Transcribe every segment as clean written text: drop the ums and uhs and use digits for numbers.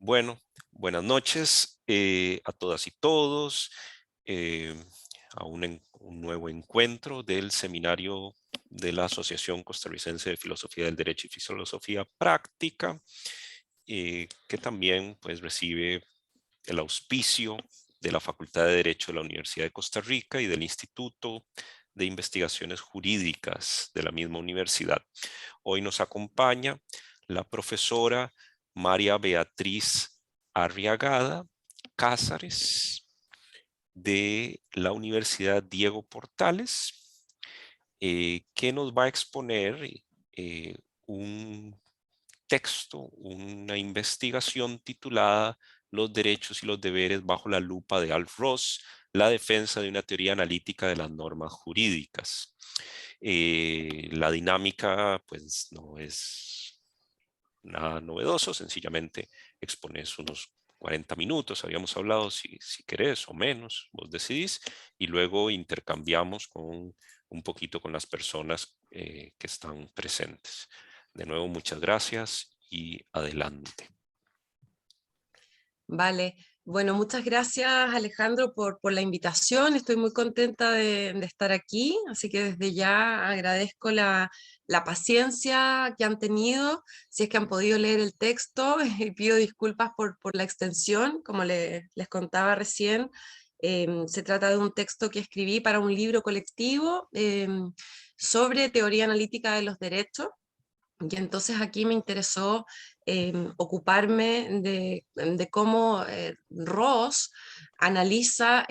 Bueno, buenas noches a todas y todos, eh, a un nuevo encuentro del seminario de la Asociación Costarricense de Filosofía del Derecho y Filosofía Práctica, que también pues, recibe el auspicio de la Facultad de Derecho de la Universidad de Costa Rica y del Instituto de Investigaciones Jurídicas de la misma universidad. Hoy nos acompaña la profesora María Beatriz Arriagada Cázares de la Universidad Diego Portales, que nos va a exponer eh, un texto, una investigación titulada Los derechos y los deberes bajo la lupa de Alf Ross, la defensa de una teoría analítica de las normas jurídicas. La dinámica, pues, no es nada novedoso, sencillamente expones unos 40 minutos, habíamos hablado, si querés o menos, vos decidís, y luego intercambiamos un poquito con las personas que están presentes. De nuevo, muchas gracias y adelante. Vale, bueno, muchas gracias Alejandro por la invitación. Estoy muy contenta de estar aquí, así que desde ya agradezco la paciencia que han tenido, si es que han podido leer el texto, y pido disculpas por la extensión, como les contaba recién. Se trata de un texto que escribí para un libro colectivo sobre teoría analítica de los derechos. Y entonces aquí me interesó ocuparme de cómo Ross analiza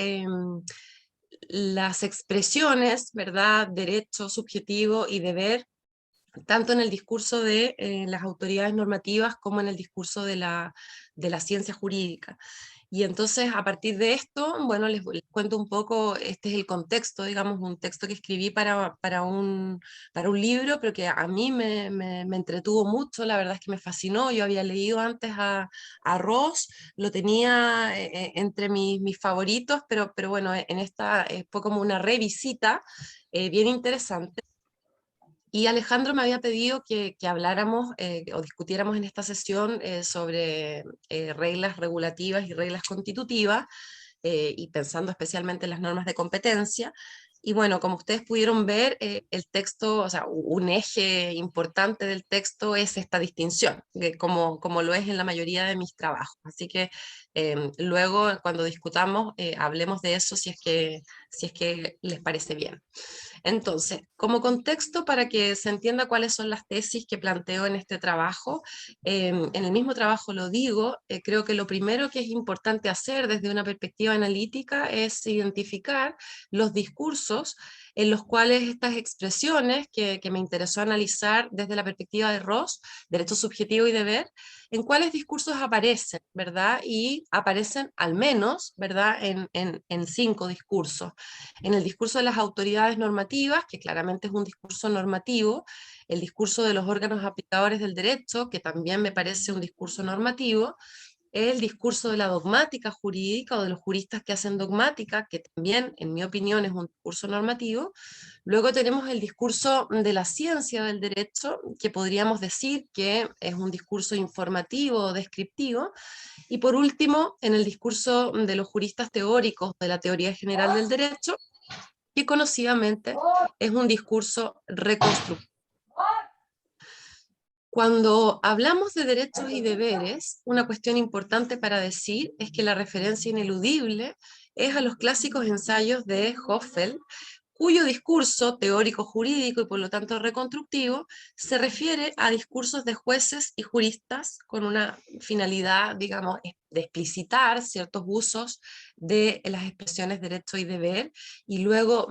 las expresiones, ¿verdad? Derecho, subjetivo y deber, tanto en el discurso de las autoridades normativas como en el discurso de la ciencia jurídica. Y entonces, a partir de esto, bueno, les cuento un poco, este es el contexto, digamos, un texto que escribí para un libro, pero que a mí me entretuvo mucho, la verdad es que me fascinó. Yo había leído antes a Ross, lo tenía entre mis favoritos, pero bueno, en esta fue como una revisita bien interesante. Y Alejandro me había pedido que habláramos o discutiéramos en esta sesión sobre reglas regulativas y reglas constitutivas, y pensando especialmente en las normas de competencia. Y bueno, como ustedes pudieron ver, el texto, o sea, un eje importante del texto es esta distinción, como lo es en la mayoría de mis trabajos. Así que luego, cuando discutamos, hablemos de eso si es que les parece bien. Entonces, como contexto para que se entienda cuáles son las tesis que planteo en este trabajo, en el mismo trabajo lo digo, creo que lo primero que es importante hacer desde una perspectiva analítica es identificar los discursos en los cuales estas expresiones que me interesó analizar desde la perspectiva de Ross, derecho subjetivo y deber, en cuáles discursos aparecen, ¿verdad? Y aparecen al menos, ¿verdad? En 5 discursos. En el discurso de las autoridades normativas, que claramente es un discurso normativo, el discurso de los órganos aplicadores del derecho, que también me parece un discurso normativo, el discurso de la dogmática jurídica o de los juristas que hacen dogmática, que también, en mi opinión, es un discurso normativo. Luego tenemos el discurso de la ciencia del derecho, que podríamos decir que es un discurso informativo o descriptivo. Y por último, en el discurso de los juristas teóricos de la teoría general del derecho, que conocidamente es un discurso reconstructivo. Cuando hablamos de derechos y deberes, una cuestión importante para decir es que la referencia ineludible es a los clásicos ensayos de Hoffel, cuyo discurso teórico jurídico y por lo tanto reconstructivo se refiere a discursos de jueces y juristas con una finalidad, digamos, de explicitar ciertos usos de las expresiones derecho y deber, y luego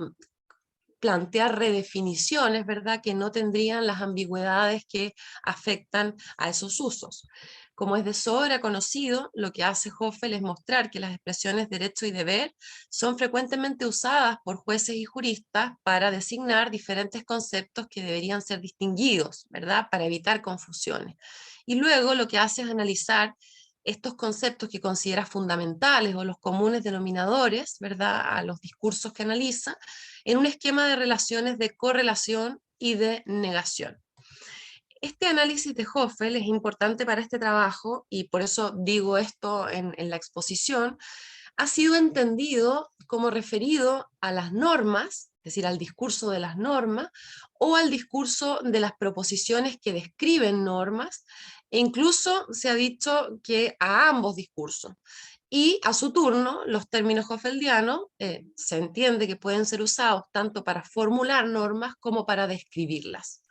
plantear redefiniciones, ¿verdad?, que no tendrían las ambigüedades que afectan a esos usos. Como es de sobra conocido, lo que hace Hoffel es mostrar que las expresiones derecho y deber son frecuentemente usadas por jueces y juristas para designar diferentes conceptos que deberían ser distinguidos, ¿verdad?, para evitar confusiones. Y luego lo que hace es analizar estos conceptos que considera fundamentales o los comunes denominadores, ¿verdad?, a los discursos que analiza, en un esquema de relaciones de correlación y de negación. Este análisis de Hoffel es importante para este trabajo, y por eso digo esto en la exposición. Ha sido entendido como referido a las normas, es decir, al discurso de las normas, o al discurso de las proposiciones que describen normas, e incluso se ha dicho que a ambos discursos. Y a su turno, los términos hoffeldianos se entiende que pueden ser usados tanto para formular normas como para describirlas.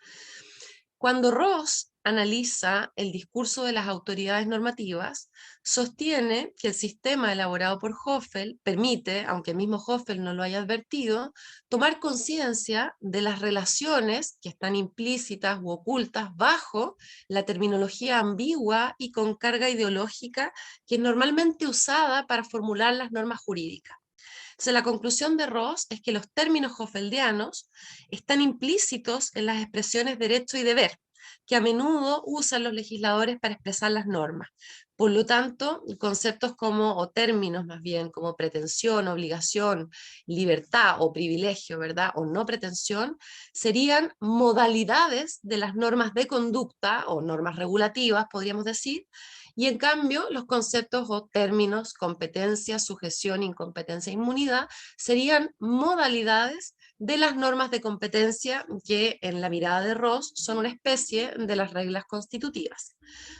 Cuando Ross analiza el discurso de las autoridades normativas, sostiene que el sistema elaborado por Hoffel permite, aunque mismo Hoffel no lo haya advertido, tomar conciencia de las relaciones que están implícitas u ocultas bajo la terminología ambigua y con carga ideológica que es normalmente usada para formular las normas jurídicas. Entonces, la conclusión de Ross es que los términos hoffeldianos están implícitos en las expresiones derecho y deber, que a menudo usan los legisladores para expresar las normas. Por lo tanto, conceptos como, o términos más bien, como pretensión, obligación, libertad o privilegio, ¿verdad? O no pretensión, serían modalidades de las normas de conducta o normas regulativas, podríamos decir, y en cambio, los conceptos o términos, competencia, sujeción, incompetencia, inmunidad, serían modalidades de las normas de competencia que en la mirada de Ross son una especie de las reglas constitutivas.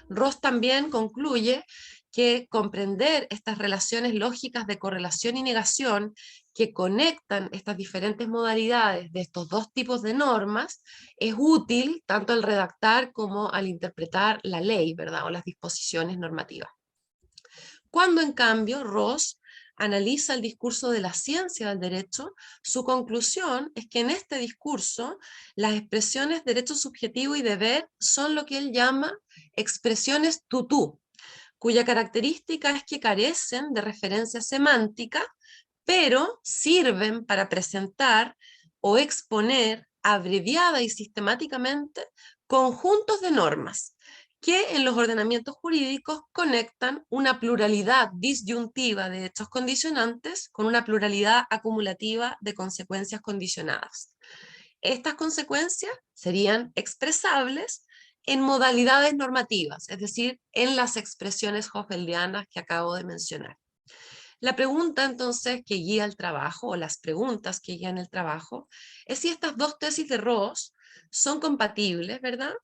Ross también concluye que comprender estas relaciones lógicas de correlación y negación que conectan estas diferentes modalidades de estos dos tipos de normas es útil tanto al redactar como al interpretar la ley, ¿verdad? O las disposiciones normativas. Cuando en cambio Ross analiza el discurso de la ciencia del derecho, su conclusión es que en este discurso las expresiones derecho subjetivo y deber son lo que él llama expresiones tutú, cuya característica es que carecen de referencia semántica, pero sirven para presentar o exponer abreviada y sistemáticamente conjuntos de normas que en los ordenamientos jurídicos conectan una pluralidad disyuntiva de hechos condicionantes con una pluralidad acumulativa de consecuencias condicionadas. Estas consecuencias serían expresables en modalidades normativas, es decir, en las expresiones hoffeldianas que acabo de mencionar. La pregunta entonces que guía el trabajo, o las preguntas que guían el trabajo, es si estas dos tesis de Ross son compatibles, ¿verdad?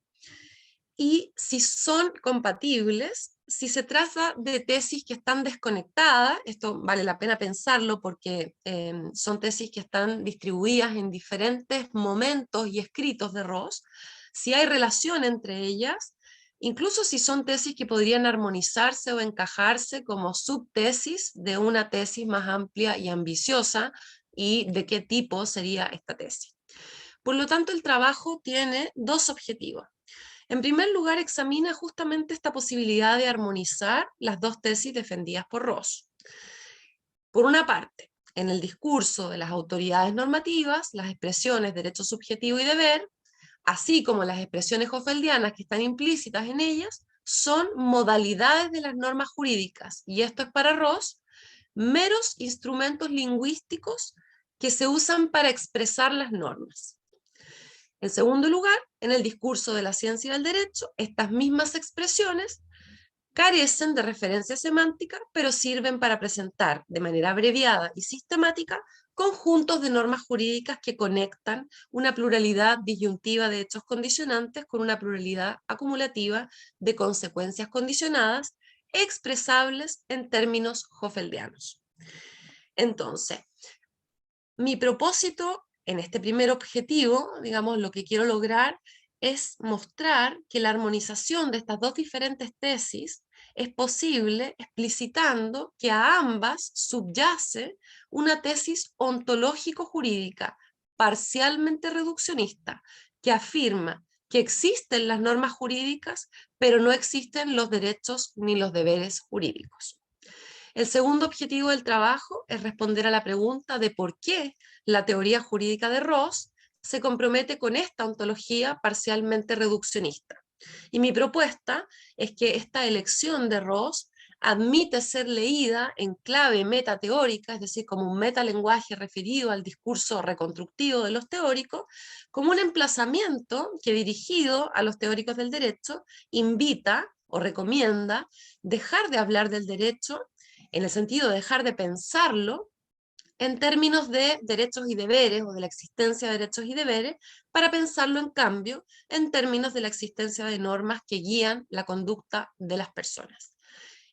Y si son compatibles, si se trata de tesis que están desconectadas, esto vale la pena pensarlo porque son tesis que están distribuidas en diferentes momentos y escritos de Ross, si hay relación entre ellas, incluso si son tesis que podrían armonizarse o encajarse como subtesis de una tesis más amplia y ambiciosa, y de qué tipo sería esta tesis. Por lo tanto, el trabajo tiene dos objetivos. En primer lugar, examina justamente esta posibilidad de armonizar las dos tesis defendidas por Ross. Por una parte, en el discurso de las autoridades normativas, las expresiones derecho subjetivo y deber, así como las expresiones hoffeldianas que están implícitas en ellas, son modalidades de las normas jurídicas, y esto es para Ross, meros instrumentos lingüísticos que se usan para expresar las normas. En segundo lugar, en el discurso de la ciencia y del derecho, estas mismas expresiones carecen de referencia semántica, pero sirven para presentar de manera abreviada y sistemática conjuntos de normas jurídicas que conectan una pluralidad disyuntiva de hechos condicionantes con una pluralidad acumulativa de consecuencias condicionadas expresables en términos hoffeldianos. Entonces, mi propósito en este primer objetivo, digamos, lo que quiero lograr es mostrar que la armonización de estas dos diferentes tesis es posible explicitando que a ambas subyace una tesis ontológico-jurídica parcialmente reduccionista que afirma que existen las normas jurídicas, pero no existen los derechos ni los deberes jurídicos. El segundo objetivo del trabajo es responder a la pregunta de por qué la teoría jurídica de Ross se compromete con esta ontología parcialmente reduccionista. Y mi propuesta es que esta elección de Ross admite ser leída en clave metateórica, es decir, como un metalenguaje referido al discurso reconstructivo de los teóricos, como un emplazamiento que, dirigido a los teóricos del derecho, invita o recomienda dejar de hablar del derecho en el sentido de dejar de pensarlo en términos de derechos y deberes, o de la existencia de derechos y deberes, para pensarlo en cambio en términos de la existencia de normas que guían la conducta de las personas.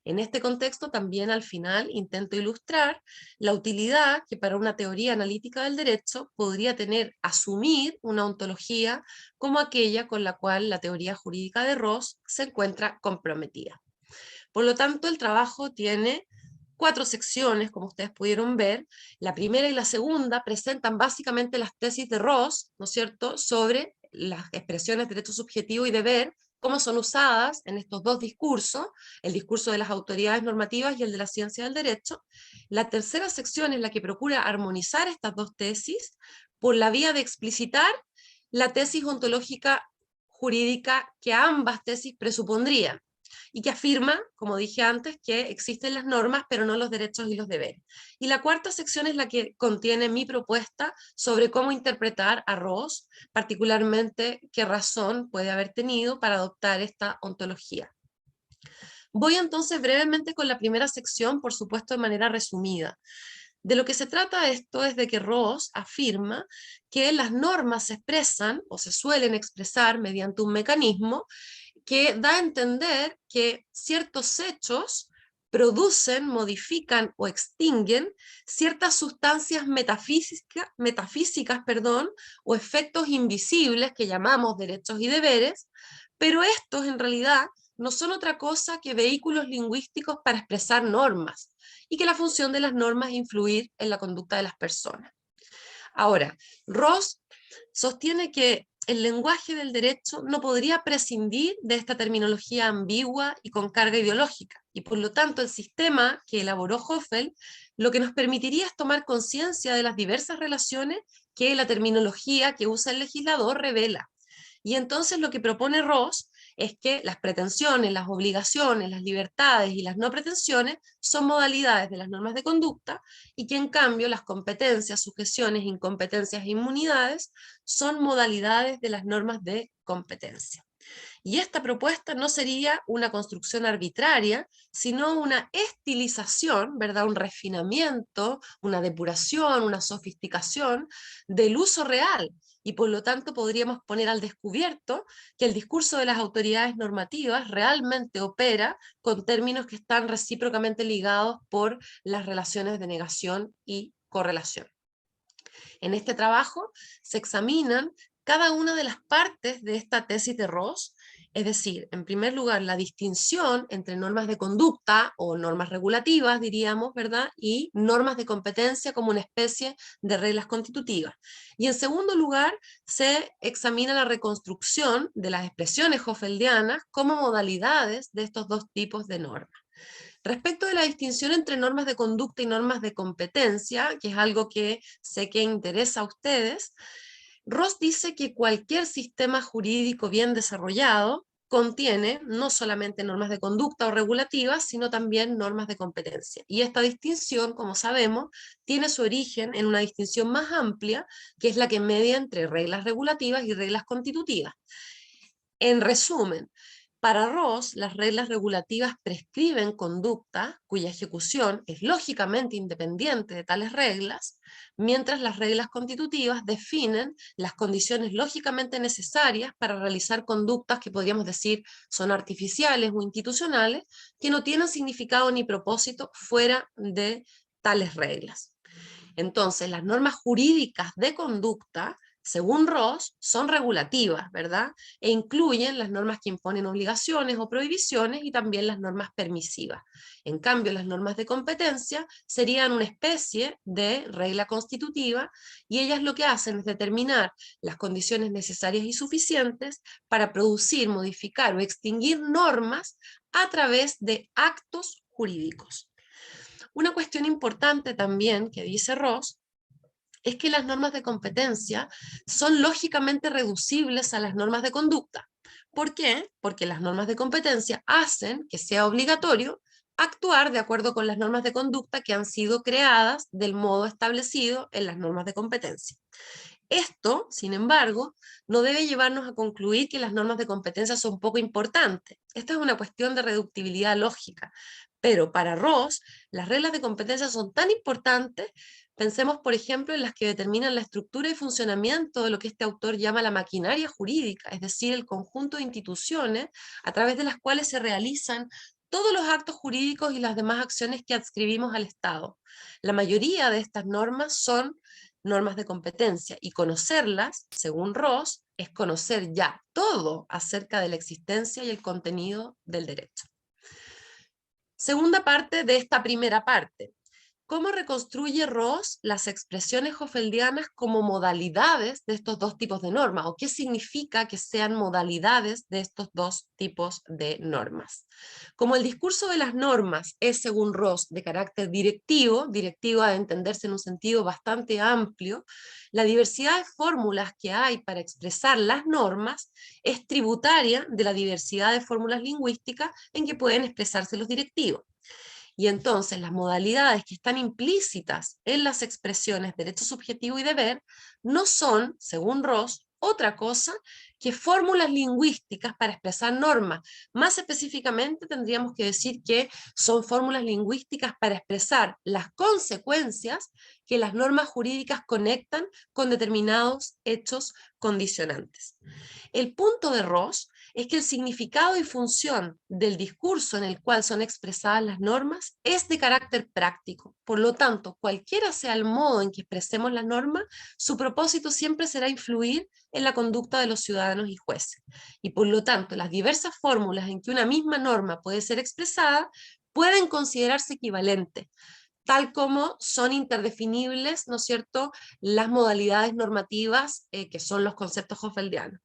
En este contexto también al final intento ilustrar la utilidad que para una teoría analítica del derecho podría tener asumir una ontología como aquella con la cual la teoría jurídica de Ross se encuentra comprometida. Por lo tanto, el trabajo tiene 4 secciones, como ustedes pudieron ver. La primera y la segunda presentan básicamente las tesis de Ross, ¿no es cierto?, sobre las expresiones de derecho subjetivo y deber, cómo son usadas en estos dos discursos, el discurso de las autoridades normativas y el de la ciencia del derecho. La tercera sección es la que procura armonizar estas dos tesis por la vía de explicitar la tesis ontológica jurídica que ambas tesis presupondrían, y que afirma, como dije antes, que existen las normas, pero no los derechos y los deberes. Y la cuarta sección es la que contiene mi propuesta sobre cómo interpretar a Ross, particularmente qué razón puede haber tenido para adoptar esta ontología. Voy entonces brevemente con la primera sección, por supuesto de manera resumida. De lo que se trata esto es de que Ross afirma que las normas se expresan o se suelen expresar mediante un mecanismo que da a entender que ciertos hechos producen, modifican o extinguen ciertas sustancias metafísicas, o efectos invisibles que llamamos derechos y deberes, pero estos en realidad no son otra cosa que vehículos lingüísticos para expresar normas, y que la función de las normas es influir en la conducta de las personas. Ahora, Ross sostiene que el lenguaje del derecho no podría prescindir de esta terminología ambigua y con carga ideológica, y por lo tanto el sistema que elaboró Hoffel lo que nos permitiría es tomar conciencia de las diversas relaciones que la terminología que usa el legislador revela. Y entonces lo que propone Ross es que las pretensiones, las obligaciones, las libertades y las no pretensiones son modalidades de las normas de conducta, y que en cambio las competencias, sujeciones, incompetencias e inmunidades son modalidades de las normas de competencia. Y esta propuesta no sería una construcción arbitraria, sino una estilización, ¿verdad? Un refinamiento, una depuración, una sofisticación del uso real. Y por lo tanto podríamos poner al descubierto que el discurso de las autoridades normativas realmente opera con términos que están recíprocamente ligados por las relaciones de negación y correlación. En este trabajo se examinan cada una de las partes de esta tesis de Ross, es decir, en primer lugar, la distinción entre normas de conducta o normas regulativas, diríamos, ¿verdad?, y normas de competencia como una especie de reglas constitutivas. Y en segundo lugar, se examina la reconstrucción de las expresiones hoffeldianas como modalidades de estos dos tipos de normas. Respecto de la distinción entre normas de conducta y normas de competencia, que es algo que sé que interesa a ustedes, Ross dice que cualquier sistema jurídico bien desarrollado contiene no solamente normas de conducta o regulativas, sino también normas de competencia. Y esta distinción, como sabemos, tiene su origen en una distinción más amplia, que es la que media entre reglas regulativas y reglas constitutivas. En resumen, para Ross, las reglas regulativas prescriben conducta cuya ejecución es lógicamente independiente de tales reglas, mientras las reglas constitutivas definen las condiciones lógicamente necesarias para realizar conductas que podríamos decir son artificiales o institucionales, que no tienen significado ni propósito fuera de tales reglas. Entonces, las normas jurídicas de conducta, según Ross, son regulativas, ¿verdad? E incluyen las normas que imponen obligaciones o prohibiciones, y también las normas permisivas. En cambio, las normas de competencia serían una especie de regla constitutiva, y ellas lo que hacen es determinar las condiciones necesarias y suficientes para producir, modificar o extinguir normas a través de actos jurídicos. Una cuestión importante también que dice Ross es que las normas de competencia son lógicamente reducibles a las normas de conducta. ¿Por qué? Porque las normas de competencia hacen que sea obligatorio actuar de acuerdo con las normas de conducta que han sido creadas del modo establecido en las normas de competencia. Esto, sin embargo, no debe llevarnos a concluir que las normas de competencia son poco importantes. Esta es una cuestión de reductibilidad lógica, pero para Ross, las reglas de competencia son tan importantes. Pensemos, por ejemplo, en las que determinan la estructura y funcionamiento de lo que este autor llama la maquinaria jurídica, es decir, el conjunto de instituciones a través de las cuales se realizan todos los actos jurídicos y las demás acciones que adscribimos al Estado. La mayoría de estas normas son normas de competencia, y conocerlas, según Ross, es conocer ya todo acerca de la existencia y el contenido del derecho. Segunda parte de esta primera parte. ¿Cómo reconstruye Ross las expresiones hofeldianas como modalidades de estos dos tipos de normas? ¿O qué significa que sean modalidades de estos dos tipos de normas? Como el discurso de las normas es, según Ross, de carácter directivo, directivo a entenderse en un sentido bastante amplio, la diversidad de fórmulas que hay para expresar las normas es tributaria de la diversidad de fórmulas lingüísticas en que pueden expresarse los directivos. Y entonces las modalidades que están implícitas en las expresiones derecho subjetivo y deber no son, según Ross, otra cosa que fórmulas lingüísticas para expresar normas. Más específicamente tendríamos que decir que son fórmulas lingüísticas para expresar las consecuencias que las normas jurídicas conectan con determinados hechos condicionantes. El punto de Ross es que el significado y función del discurso en el cual son expresadas las normas es de carácter práctico. Por lo tanto, cualquiera sea el modo en que expresemos las normas, su propósito siempre será influir en la conducta de los ciudadanos y jueces. Y por lo tanto, las diversas fórmulas en que una misma norma puede ser expresada pueden considerarse equivalentes, tal como son interdefinibles, ¿no es cierto?, las modalidades normativas que son los conceptos hoffeldianos.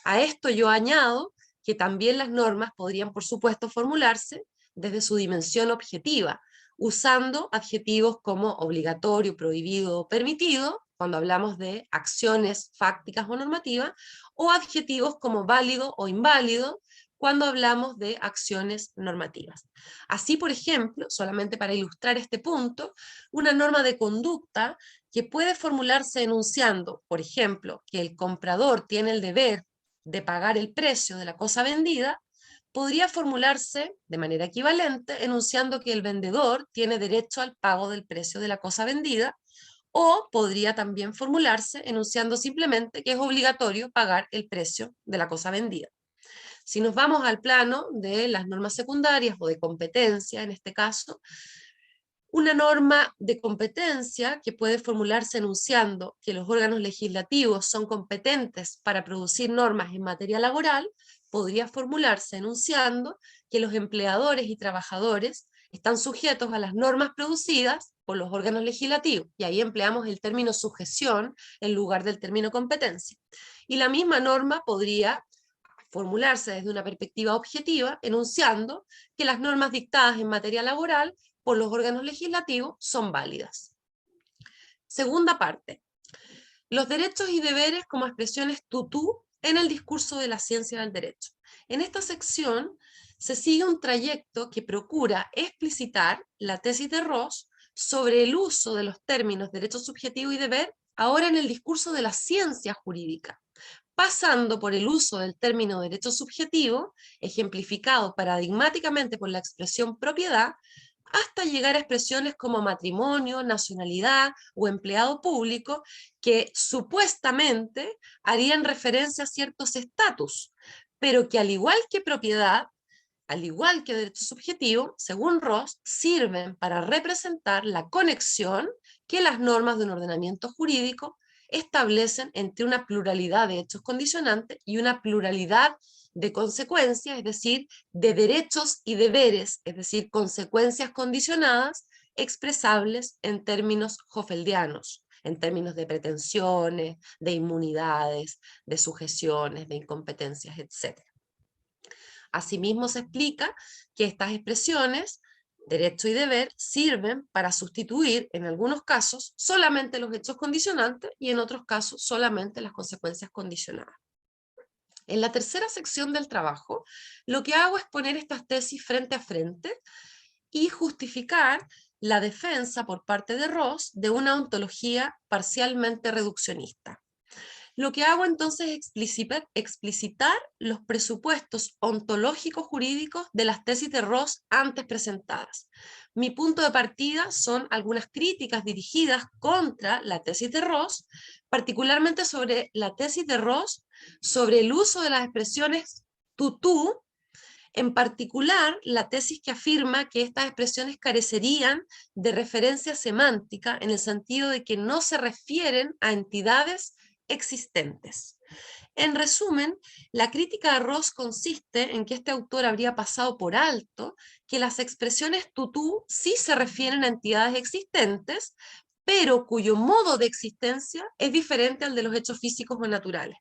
A esto yo añado que también las normas podrían, por supuesto, formularse desde su dimensión objetiva, usando adjetivos como obligatorio, prohibido o permitido, cuando hablamos de acciones fácticas o normativas, o adjetivos como válido o inválido, cuando hablamos de acciones normativas. Así, por ejemplo, solamente para ilustrar este punto, una norma de conducta que puede formularse enunciando, por ejemplo, que el comprador tiene el deber de pagar el precio de la cosa vendida, podría formularse de manera equivalente enunciando que el vendedor tiene derecho al pago del precio de la cosa vendida, o podría también formularse enunciando simplemente que es obligatorio pagar el precio de la cosa vendida. Si nos vamos al plano de las normas secundarias o de competencia, en este caso, una norma de competencia que puede formularse enunciando que los órganos legislativos son competentes para producir normas en materia laboral, podría formularse enunciando que los empleadores y trabajadores están sujetos a las normas producidas por los órganos legislativos, y ahí empleamos el término sujeción en lugar del término competencia. Y la misma norma podría formularse desde una perspectiva objetiva, enunciando que las normas dictadas en materia laboral por los órganos legislativos son válidas. Segunda parte, los derechos y deberes como expresiones tutú en el discurso de la ciencia del derecho. En esta sección se sigue un trayecto que procura explicitar la tesis de Ross sobre el uso de los términos derecho subjetivo y deber ahora en el discurso de la ciencia jurídica, pasando por el uso del término derecho subjetivo, ejemplificado paradigmáticamente por la expresión propiedad, hasta llegar a expresiones como matrimonio, nacionalidad o empleado público, que supuestamente harían referencia a ciertos estatus, pero que al igual que propiedad, al igual que derecho subjetivo, según Ross, sirven para representar la conexión que las normas de un ordenamiento jurídico establecen entre una pluralidad de hechos condicionantes y una pluralidad de consecuencias, es decir, de derechos y deberes, es decir, consecuencias condicionadas expresables en términos hoffeldianos, en términos de pretensiones, de inmunidades, de sujeciones, de incompetencias, etc. Asimismo, se explica que estas expresiones, derecho y deber, sirven para sustituir, en algunos casos, solamente los hechos condicionantes y en otros casos solamente las consecuencias condicionadas. En la tercera sección del trabajo, lo que hago es poner estas tesis frente a frente y justificar la defensa por parte de Ross de una ontología parcialmente reduccionista. Lo que hago entonces es explicitar los presupuestos ontológicos jurídicos de las tesis de Ross antes presentadas. Mi punto de partida son algunas críticas dirigidas contra la tesis de Ross, particularmente sobre la tesis de Ross sobre el uso de las expresiones tú, en particular la tesis que afirma que estas expresiones carecerían de referencia semántica en el sentido de que no se refieren a entidades existentes. En resumen, la crítica de Ross consiste en que este autor habría pasado por alto que las expresiones tutú sí se refieren a entidades existentes, pero cuyo modo de existencia es diferente al de los hechos físicos o naturales.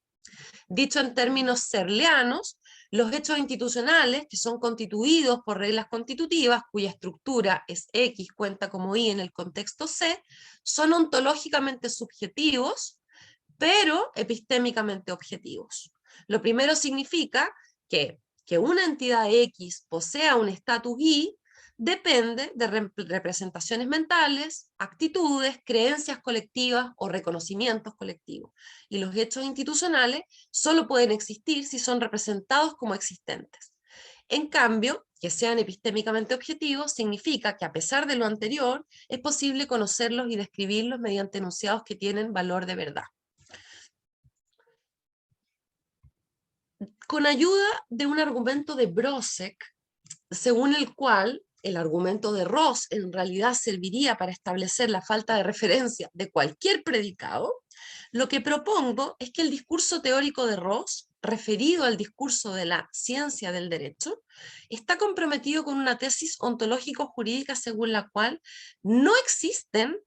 Dicho en términos serleanos, los hechos institucionales, que son constituidos por reglas constitutivas, cuya estructura es X, cuenta como Y en el contexto C, son ontológicamente subjetivos, pero epistémicamente objetivos. Lo primero significa que una entidad X posea un estatus Y depende de representaciones mentales, actitudes, creencias colectivas o reconocimientos colectivos. Y los hechos institucionales solo pueden existir si son representados como existentes. En cambio, que sean epistémicamente objetivos significa que a pesar de lo anterior, es posible conocerlos y describirlos mediante enunciados que tienen valor de verdad. Con ayuda de un argumento de Brossek, según el cual el argumento de Ross en realidad serviría para establecer la falta de referencia de cualquier predicado, lo que propongo es que el discurso teórico de Ross, referido al discurso de la ciencia del derecho, está comprometido con una tesis ontológico-jurídica según la cual no existen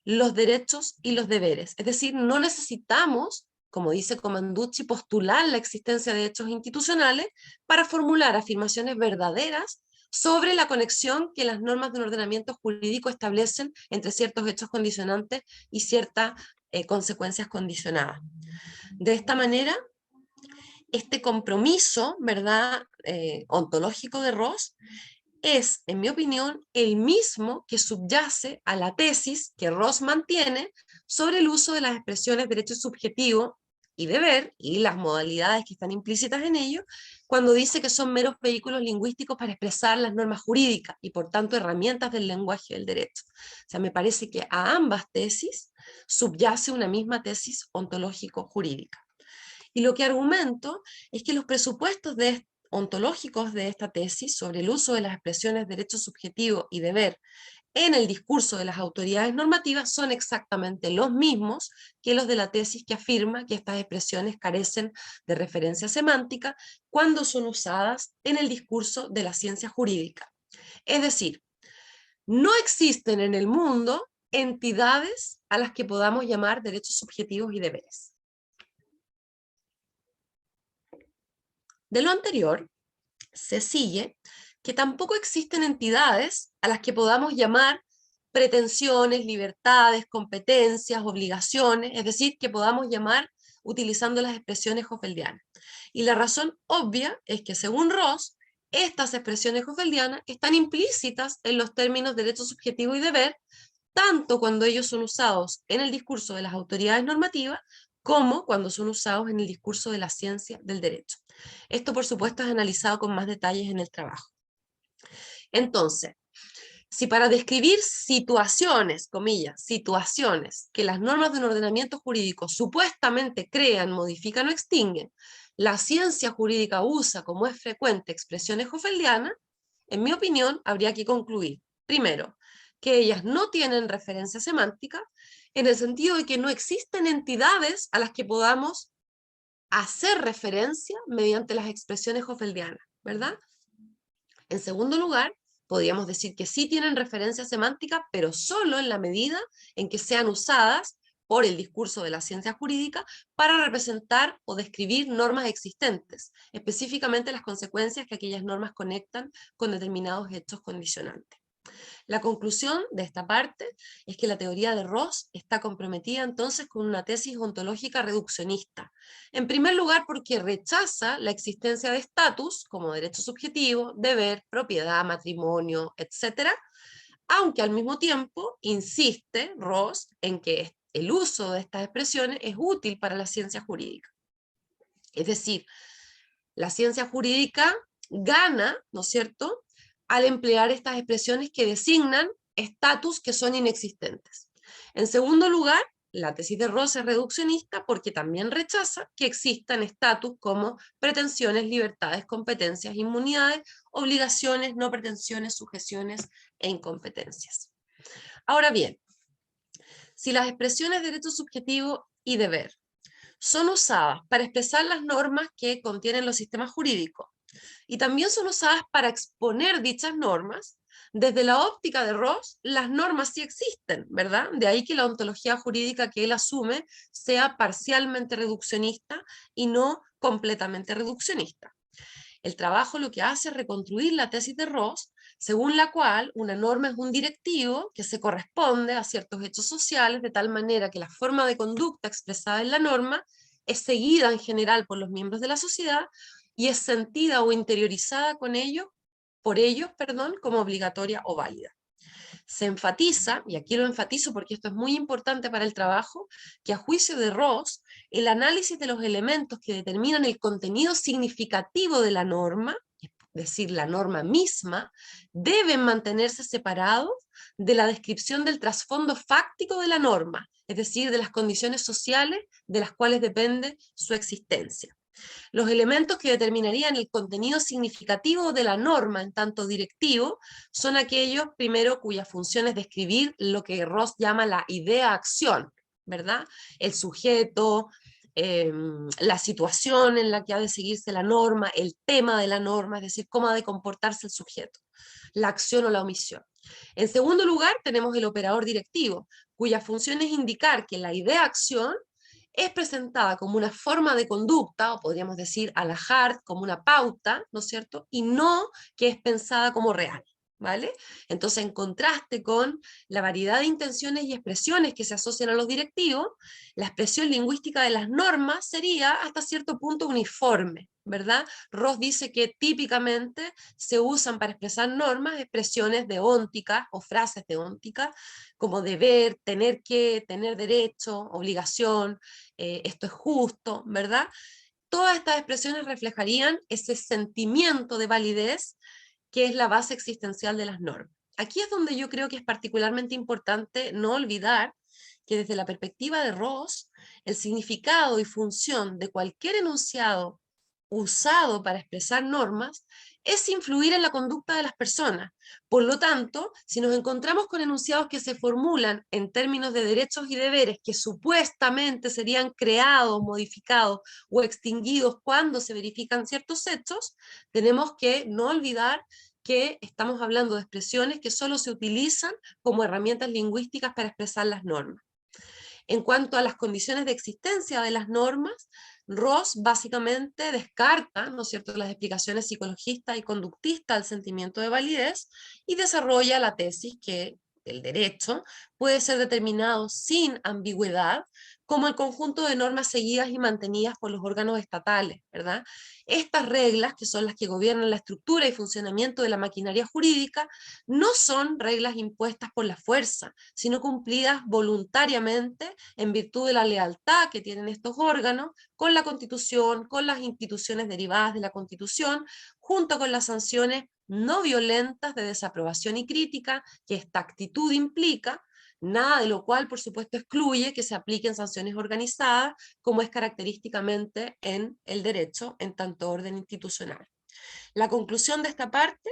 los derechos y los deberes. Es decir, no necesitamos, como dice Commanducci, postular la existencia de hechos institucionales para formular afirmaciones verdaderas sobre la conexión que las normas de un ordenamiento jurídico establecen entre ciertos hechos condicionantes y ciertas consecuencias condicionadas. De esta manera, este compromiso, ¿verdad?, ontológico de Ross es, en mi opinión, el mismo que subyace a la tesis que Ross mantiene sobre el uso de las expresiones derecho subjetivo y deber y las modalidades que están implícitas en ello, cuando dice que son meros vehículos lingüísticos para expresar las normas jurídicas y por tanto herramientas del lenguaje del derecho. O sea, me parece que a ambas tesis subyace una misma tesis ontológico-jurídica. Y lo que argumento es que los presupuestos ontológicos de esta tesis sobre el uso de las expresiones derecho subjetivo y deber en el discurso de las autoridades normativas son exactamente los mismos que los de la tesis que afirma que estas expresiones carecen de referencia semántica cuando son usadas en el discurso de la ciencia jurídica. Es decir, no existen en el mundo entidades a las que podamos llamar derechos subjetivos y deberes. De lo anterior, se sigue que tampoco existen entidades a las que podamos llamar pretensiones, libertades, competencias, obligaciones, es decir, que podamos llamar utilizando las expresiones hoffeldianas. Y la razón obvia es que, según Ross, estas expresiones hoffeldianas están implícitas en los términos derecho subjetivo y deber, tanto cuando ellos son usados en el discurso de las autoridades normativas, como cuando son usados en el discurso de la ciencia del derecho. Esto, por supuesto, es analizado con más detalles en el trabajo. Entonces, si para describir situaciones, comillas, situaciones que las normas de un ordenamiento jurídico supuestamente crean, modifican o extinguen, la ciencia jurídica usa, como es frecuente, expresiones hoffeldianas, en mi opinión, habría que concluir, primero, que ellas no tienen referencia semántica, en el sentido de que no existen entidades a las que podamos hacer referencia mediante las expresiones hoffeldianas, ¿verdad? En segundo lugar, podríamos decir que sí tienen referencia semántica, pero solo en la medida en que sean usadas por el discurso de la ciencia jurídica para representar o describir normas existentes, específicamente las consecuencias que aquellas normas conectan con determinados hechos condicionantes. La conclusión de esta parte es que la teoría de Ross está comprometida entonces con una tesis ontológica reduccionista. En primer lugar, porque rechaza la existencia de estatus como derecho subjetivo, deber, propiedad, matrimonio, etc., aunque al mismo tiempo insiste Ross en que el uso de estas expresiones es útil para la ciencia jurídica. Es decir, la ciencia jurídica gana, ¿no es cierto?, al emplear estas expresiones que designan estatus que son inexistentes. En segundo lugar, la tesis de Ross es reduccionista porque también rechaza que existan estatus como pretensiones, libertades, competencias, inmunidades, obligaciones, no pretensiones, sujeciones e incompetencias. Ahora bien, si las expresiones derecho subjetivo y deber son usadas para expresar las normas que contienen los sistemas jurídicos y también son usadas para exponer dichas normas, desde la óptica de Ross, las normas sí existen, ¿verdad? De ahí que la ontología jurídica que él asume sea parcialmente reduccionista y no completamente reduccionista. El trabajo lo que hace es reconstruir la tesis de Ross, según la cual una norma es un directivo que se corresponde a ciertos hechos sociales, de tal manera que la forma de conducta expresada en la norma es seguida en general por los miembros de la sociedad y es sentida o interiorizada por ellos, como obligatoria o válida. Se enfatiza, y aquí lo enfatizo porque esto es muy importante para el trabajo, que a juicio de Ross, el análisis de los elementos que determinan el contenido significativo de la norma, es decir, la norma misma, deben mantenerse separados de la descripción del trasfondo fáctico de la norma, es decir, de las condiciones sociales de las cuales depende su existencia. Los elementos que determinarían el contenido significativo de la norma en tanto directivo son aquellos, primero, cuya función es describir lo que Ross llama la idea-acción, ¿verdad? El sujeto, la situación en la que ha de seguirse la norma, el tema de la norma, es decir, cómo ha de comportarse el sujeto, la acción o la omisión. En segundo lugar, tenemos el operador directivo, cuya función es indicar que la idea-acción es presentada como una forma de conducta, o podríamos decir a la hard, como una pauta, ¿no es cierto? Y no que es pensada como real, ¿vale? Entonces, en contraste con la variedad de intenciones y expresiones que se asocian a los directivos, la expresión lingüística de las normas sería hasta cierto punto uniforme, ¿verdad? Ross dice que típicamente se usan para expresar normas expresiones deónticas o frases deónticas, como deber, tener que, tener derecho, obligación, esto es justo, ¿verdad? Todas estas expresiones reflejarían ese sentimiento de validez que es la base existencial de las normas. Aquí es donde yo creo que es particularmente importante no olvidar que desde la perspectiva de Ross, el significado y función de cualquier enunciado usado para expresar normas es influir en la conducta de las personas. Por lo tanto, si nos encontramos con enunciados que se formulan en términos de derechos y deberes que supuestamente serían creados, modificados o extinguidos cuando se verifican ciertos hechos, tenemos que no olvidar que estamos hablando de expresiones que solo se utilizan como herramientas lingüísticas para expresar las normas. En cuanto a las condiciones de existencia de las normas, Ross básicamente descarta, ¿no es cierto?, las explicaciones psicologistas y conductistas al sentimiento de validez y desarrolla la tesis que el derecho puede ser determinado sin ambigüedad como el conjunto de normas seguidas y mantenidas por los órganos estatales, ¿verdad? Estas reglas, que son las que gobiernan la estructura y funcionamiento de la maquinaria jurídica, no son reglas impuestas por la fuerza, sino cumplidas voluntariamente en virtud de la lealtad que tienen estos órganos con la Constitución, con las instituciones derivadas de la Constitución, junto con las sanciones no violentas de desaprobación y crítica que esta actitud implica, nada de lo cual, por supuesto, excluye que se apliquen sanciones organizadas, como es característicamente en el derecho en tanto orden institucional. La conclusión de esta parte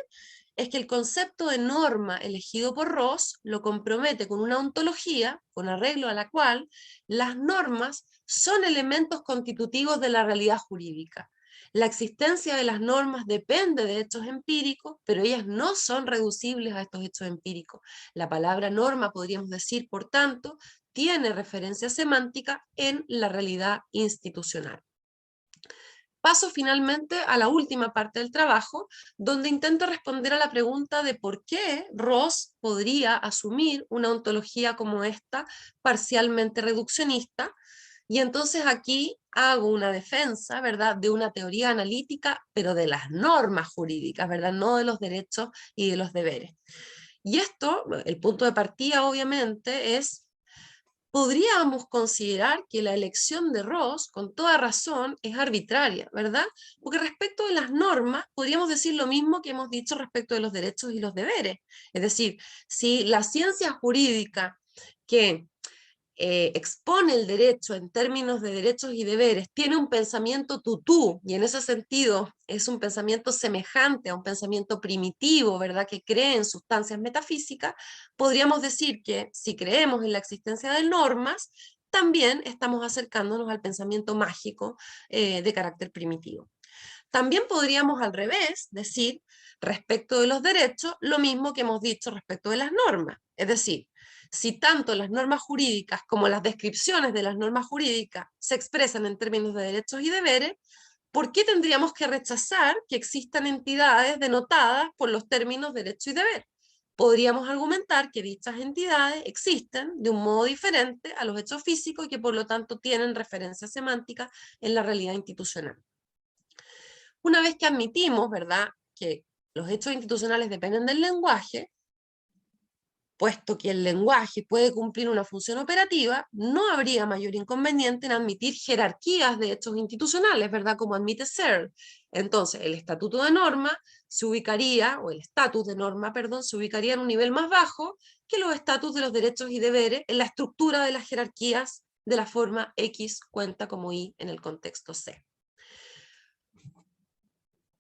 es que el concepto de norma elegido por Ross lo compromete con una ontología, con arreglo a la cual las normas son elementos constitutivos de la realidad jurídica. La existencia de las normas depende de hechos empíricos, pero ellas no son reducibles a estos hechos empíricos. La palabra norma, podríamos decir, por tanto, tiene referencia semántica en la realidad institucional. Paso finalmente a la última parte del trabajo, donde intento responder a la pregunta de por qué Ross podría asumir una ontología como esta, parcialmente reduccionista, y entonces aquí hago una defensa, ¿verdad?, de una teoría analítica, pero de las normas jurídicas, ¿verdad?, no de los derechos y de los deberes. Y esto, el punto de partida obviamente es: podríamos considerar que la elección de Ross, con toda razón, es arbitraria, ¿verdad? Porque respecto de las normas, podríamos decir lo mismo que hemos dicho respecto de los derechos y los deberes. Es decir, si la ciencia jurídica que expone el derecho en términos de derechos y deberes, tiene un pensamiento tutú, y en ese sentido es un pensamiento semejante a un pensamiento primitivo, ¿verdad?, que cree en sustancias metafísicas, podríamos decir que si creemos en la existencia de normas, también estamos acercándonos al pensamiento mágico de carácter primitivo. También podríamos al revés decir respecto de los derechos lo mismo que hemos dicho respecto de las normas. Es decir, si tanto las normas jurídicas como las descripciones de las normas jurídicas se expresan en términos de derechos y deberes, ¿por qué tendríamos que rechazar que existan entidades denotadas por los términos derecho y deber? Podríamos argumentar que dichas entidades existen de un modo diferente a los hechos físicos y que por lo tanto tienen referencia semántica en la realidad institucional. Una vez que admitimos, ¿verdad?, que los hechos institucionales dependen del lenguaje, puesto que el lenguaje puede cumplir una función operativa, no habría mayor inconveniente en admitir jerarquías de hechos institucionales, ¿verdad?, como admite Searle. Entonces, el estatuto de norma se ubicaría, o el estatus de norma, perdón, se ubicaría en un nivel más bajo que los estatus de los derechos y deberes en la estructura de las jerarquías de la forma X cuenta como Y en el contexto C.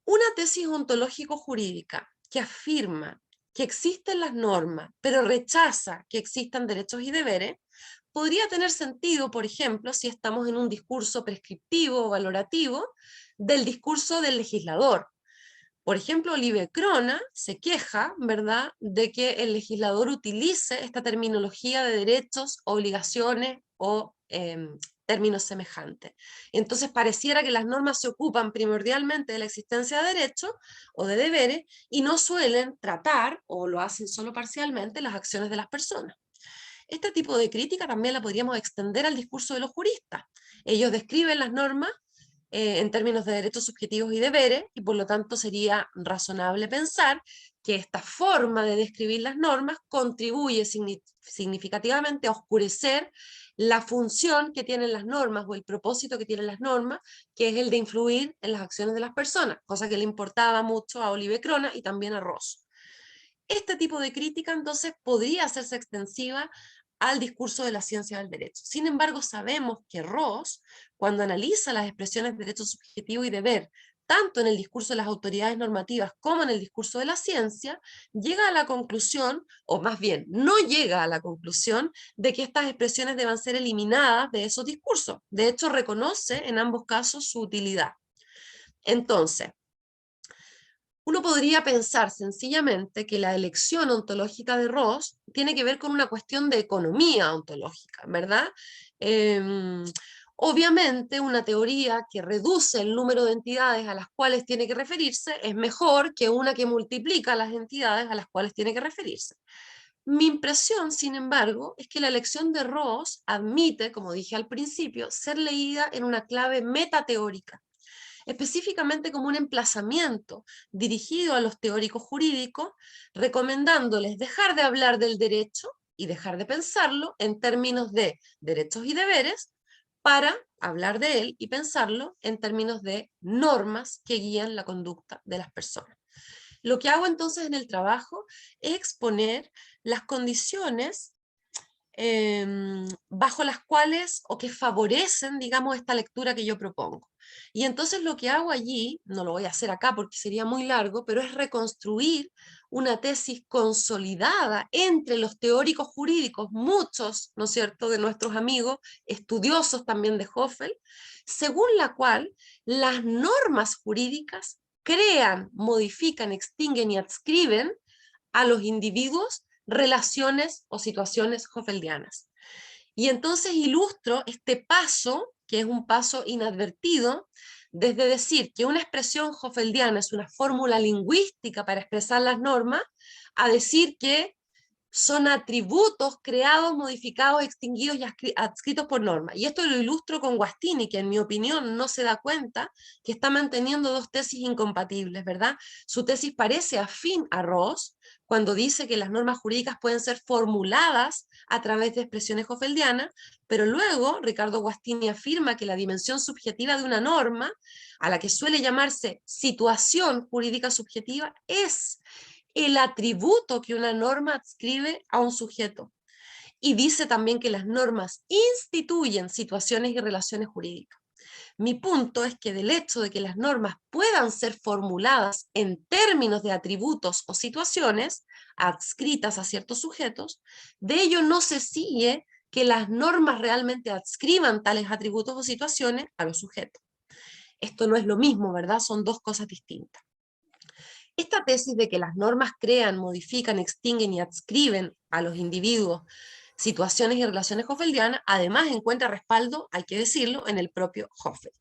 Una tesis ontológico-jurídica que afirma que existen las normas, pero rechaza que existan derechos y deberes, podría tener sentido, por ejemplo, si estamos en un discurso prescriptivo o valorativo del discurso del legislador. Por ejemplo, Olive Crona se queja, ¿verdad?, de que el legislador utilice esta terminología de derechos, obligaciones o términos semejantes. Entonces pareciera que las normas se ocupan primordialmente de la existencia de derechos o de deberes y no suelen tratar, o lo hacen solo parcialmente, las acciones de las personas. Este tipo de crítica también la podríamos extender al discurso de los juristas. Ellos describen las normas en términos de derechos subjetivos y deberes, y por lo tanto sería razonable pensar que esta forma de describir las normas contribuye significativamente a oscurecer la función que tienen las normas o el propósito que tienen las normas, que es el de influir en las acciones de las personas, cosa que le importaba mucho a Olive Crona y también a Ross. Este tipo de crítica entonces podría hacerse extensiva al discurso de la ciencia del derecho. Sin embargo, sabemos que Ross, cuando analiza las expresiones de derecho subjetivo y deber, tanto en el discurso de las autoridades normativas como en el discurso de la ciencia, llega a la conclusión, o más bien, no llega a la conclusión de que estas expresiones deban ser eliminadas de esos discursos. De hecho, reconoce en ambos casos su utilidad. Entonces, uno podría pensar sencillamente que la elección ontológica de Ross tiene que ver con una cuestión de economía ontológica, ¿verdad? Obviamente una teoría que reduce el número de entidades a las cuales tiene que referirse es mejor que una que multiplica las entidades a las cuales tiene que referirse. Mi impresión, sin embargo, es que la elección de Ross admite, como dije al principio, ser leída en una clave metateórica, específicamente como un emplazamiento dirigido a los teóricos jurídicos, recomendándoles dejar de hablar del derecho y dejar de pensarlo en términos de derechos y deberes, para hablar de él y pensarlo en términos de normas que guían la conducta de las personas. Lo que hago entonces en el trabajo es exponer las condiciones bajo las cuales o que favorecen, digamos, esta lectura que yo propongo. Y entonces lo que hago allí, no lo voy a hacer acá porque sería muy largo, pero es reconstruir una tesis consolidada entre los teóricos jurídicos, muchos, ¿no es cierto?, de nuestros amigos, estudiosos también de Hoffel, según la cual las normas jurídicas crean, modifican, extinguen y adscriben a los individuos relaciones o situaciones hoffeldianas. Y entonces ilustro este paso, que es un paso inadvertido, desde decir que una expresión hoffeldiana es una fórmula lingüística para expresar las normas, a decir que son atributos creados, modificados, extinguidos y adscritos por norma. Y esto lo ilustro con Guastini, que en mi opinión no se da cuenta que está manteniendo dos tesis incompatibles, ¿verdad? Su tesis parece afín a Ross, cuando dice que las normas jurídicas pueden ser formuladas a través de expresiones hoffeldianas, pero luego Ricardo Guastini afirma que la dimensión subjetiva de una norma, a la que suele llamarse situación jurídica subjetiva, es el atributo que una norma adscribe a un sujeto. Y dice también que las normas instituyen situaciones y relaciones jurídicas. Mi punto es que del hecho de que las normas puedan ser formuladas en términos de atributos o situaciones adscritas a ciertos sujetos, de ello no se sigue que las normas realmente adscriban tales atributos o situaciones a los sujetos. Esto no es lo mismo, ¿verdad? Son dos cosas distintas. Esta tesis de que las normas crean, modifican, extinguen y adscriben a los individuos situaciones y relaciones hoffeldianas, además encuentra respaldo, hay que decirlo, en el propio Hoffel.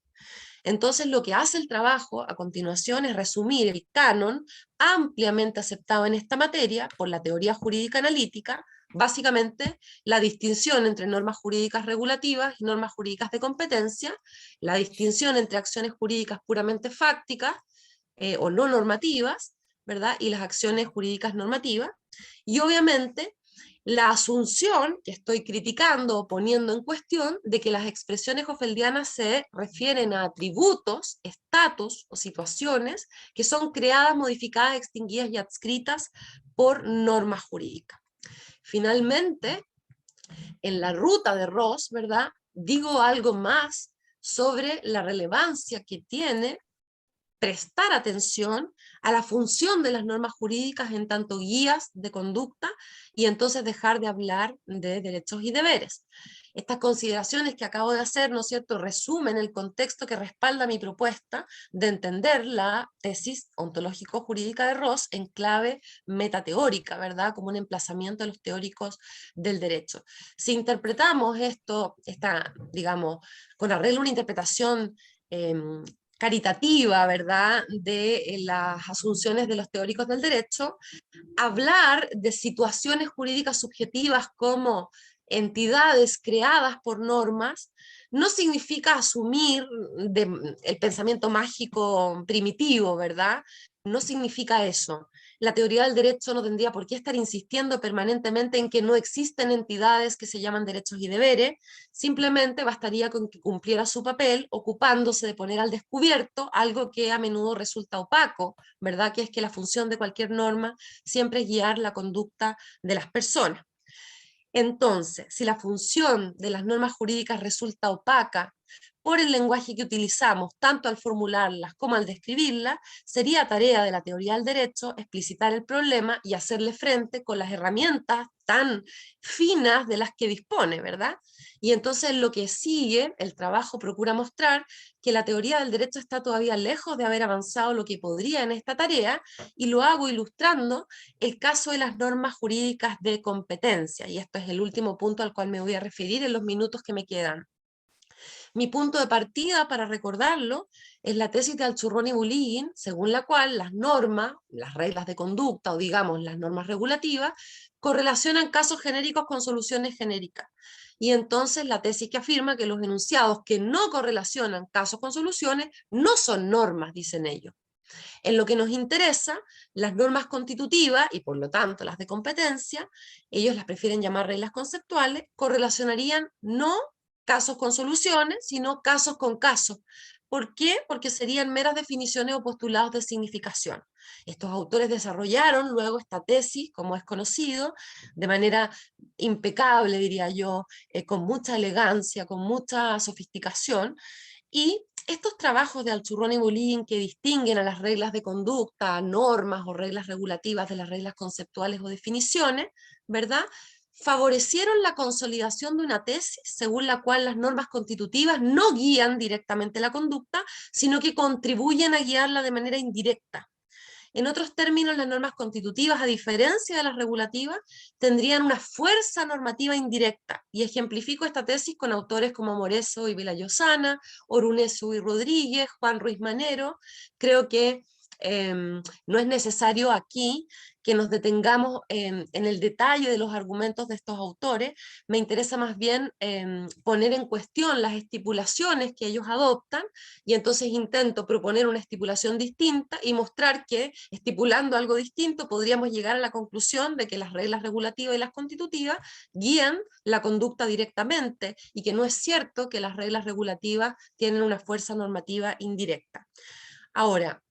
Entonces lo que hace el trabajo a continuación es resumir el canon ampliamente aceptado en esta materia por la teoría jurídica analítica, básicamente la distinción entre normas jurídicas regulativas y normas jurídicas de competencia, la distinción entre acciones jurídicas puramente fácticas o no normativas, ¿verdad? Y las acciones jurídicas normativas, y obviamente la asunción que estoy criticando o poniendo en cuestión de que las expresiones hoffeldianas se refieren a atributos, estatus o situaciones que son creadas, modificadas, extinguidas y adscritas por normas jurídicas. Finalmente, en la ruta de Ross, ¿verdad? Digo algo más sobre la relevancia que tiene prestar atención a la función de las normas jurídicas en tanto guías de conducta y entonces dejar de hablar de derechos y deberes. Estas consideraciones que acabo de hacer, ¿no es cierto?, resumen el contexto que respalda mi propuesta de entender la tesis ontológico-jurídica de Ross en clave metateórica, ¿verdad?, como un emplazamiento de los teóricos del derecho. Si interpretamos esto, digamos, con arreglo a una interpretación caritativa, ¿verdad?, de las asunciones de los teóricos del derecho, hablar de situaciones jurídicas subjetivas como entidades creadas por normas no significa asumir el pensamiento mágico primitivo, ¿verdad? No significa eso. La teoría del derecho no tendría por qué estar insistiendo permanentemente en que no existen entidades que se llaman derechos y deberes, simplemente bastaría con que cumpliera su papel ocupándose de poner al descubierto algo que a menudo resulta opaco, ¿verdad? Que es que la función de cualquier norma siempre es guiar la conducta de las personas. Entonces, si la función de las normas jurídicas resulta opaca por el lenguaje que utilizamos, tanto al formularlas como al describirlas, sería tarea de la teoría del derecho explicitar el problema y hacerle frente con las herramientas tan finas de las que dispone, ¿verdad? Y entonces lo que sigue, el trabajo procura mostrar que la teoría del derecho está todavía lejos de haber avanzado lo que podría en esta tarea, y lo hago ilustrando el caso de las normas jurídicas de competencia, y esto es el último punto al cual me voy a referir en los minutos que me quedan. Mi punto de partida, para recordarlo, es la tesis de Alchurrón y Bulín, según la cual las normas, las reglas de conducta o digamos las normas regulativas, correlacionan casos genéricos con soluciones genéricas. Y entonces la tesis que afirma que los enunciados que no correlacionan casos con soluciones no son normas, dicen ellos. En lo que nos interesa, las normas constitutivas, y por lo tanto las de competencia, ellos las prefieren llamar reglas conceptuales, correlacionarían no casos con soluciones, sino casos con casos. ¿Por qué? Porque serían meras definiciones o postulados de significación. Estos autores desarrollaron luego esta tesis, como es conocido, de manera impecable, diría yo, con mucha elegancia, con mucha sofisticación, y estos trabajos de Alchurrón y Bulín que distinguen a las reglas de conducta, normas o reglas regulativas de las reglas conceptuales o definiciones, ¿verdad?, favorecieron la consolidación de una tesis según la cual las normas constitutivas no guían directamente la conducta, sino que contribuyen a guiarla de manera indirecta. En otros términos, las normas constitutivas, a diferencia de las regulativas, tendrían una fuerza normativa indirecta, y ejemplifico esta tesis con autores como Moreso y Vilayosana, Orunesu y Rodríguez, Juan Ruiz Manero. Creo que no es necesario aquí que nos detengamos en el detalle de los argumentos de estos autores. Me interesa más bien poner en cuestión las estipulaciones que ellos adoptan, y entonces intento proponer una estipulación distinta y mostrar que, estipulando algo distinto, podríamos llegar a la conclusión de que las reglas regulativas y las constitutivas guían la conducta directamente, y que no es cierto que las reglas regulativas tienen una fuerza normativa indirecta. Ahora,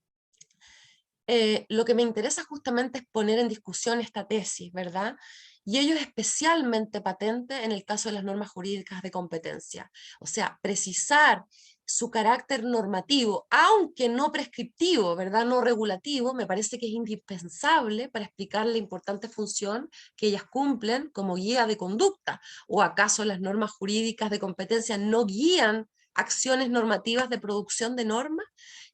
lo que me interesa justamente es poner en discusión esta tesis, ¿verdad? Y ello es especialmente patente en el caso de las normas jurídicas de competencia. O sea, precisar su carácter normativo, aunque no prescriptivo, ¿verdad? No regulativo, me parece que es indispensable para explicar la importante función que ellas cumplen como guía de conducta. ¿O acaso las normas jurídicas de competencia no guían acciones normativas de producción de normas?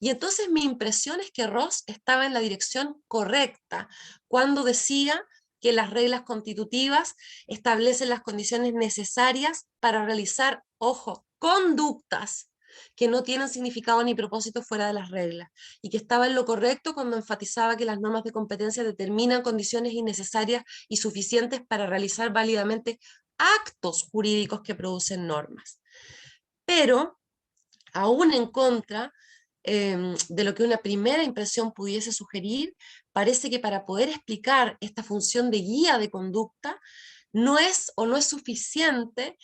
Y entonces mi impresión es que Ross estaba en la dirección correcta cuando decía que las reglas constitutivas establecen las condiciones necesarias para realizar, ojo, conductas que no tienen significado ni propósito fuera de las reglas, y que estaba en lo correcto cuando enfatizaba que las normas de competencia determinan condiciones innecesarias y suficientes para realizar válidamente actos jurídicos que producen normas. Pero, aún en contra de lo que una primera impresión pudiese sugerir, parece que para poder explicar esta función de guía de conducta, no es suficiente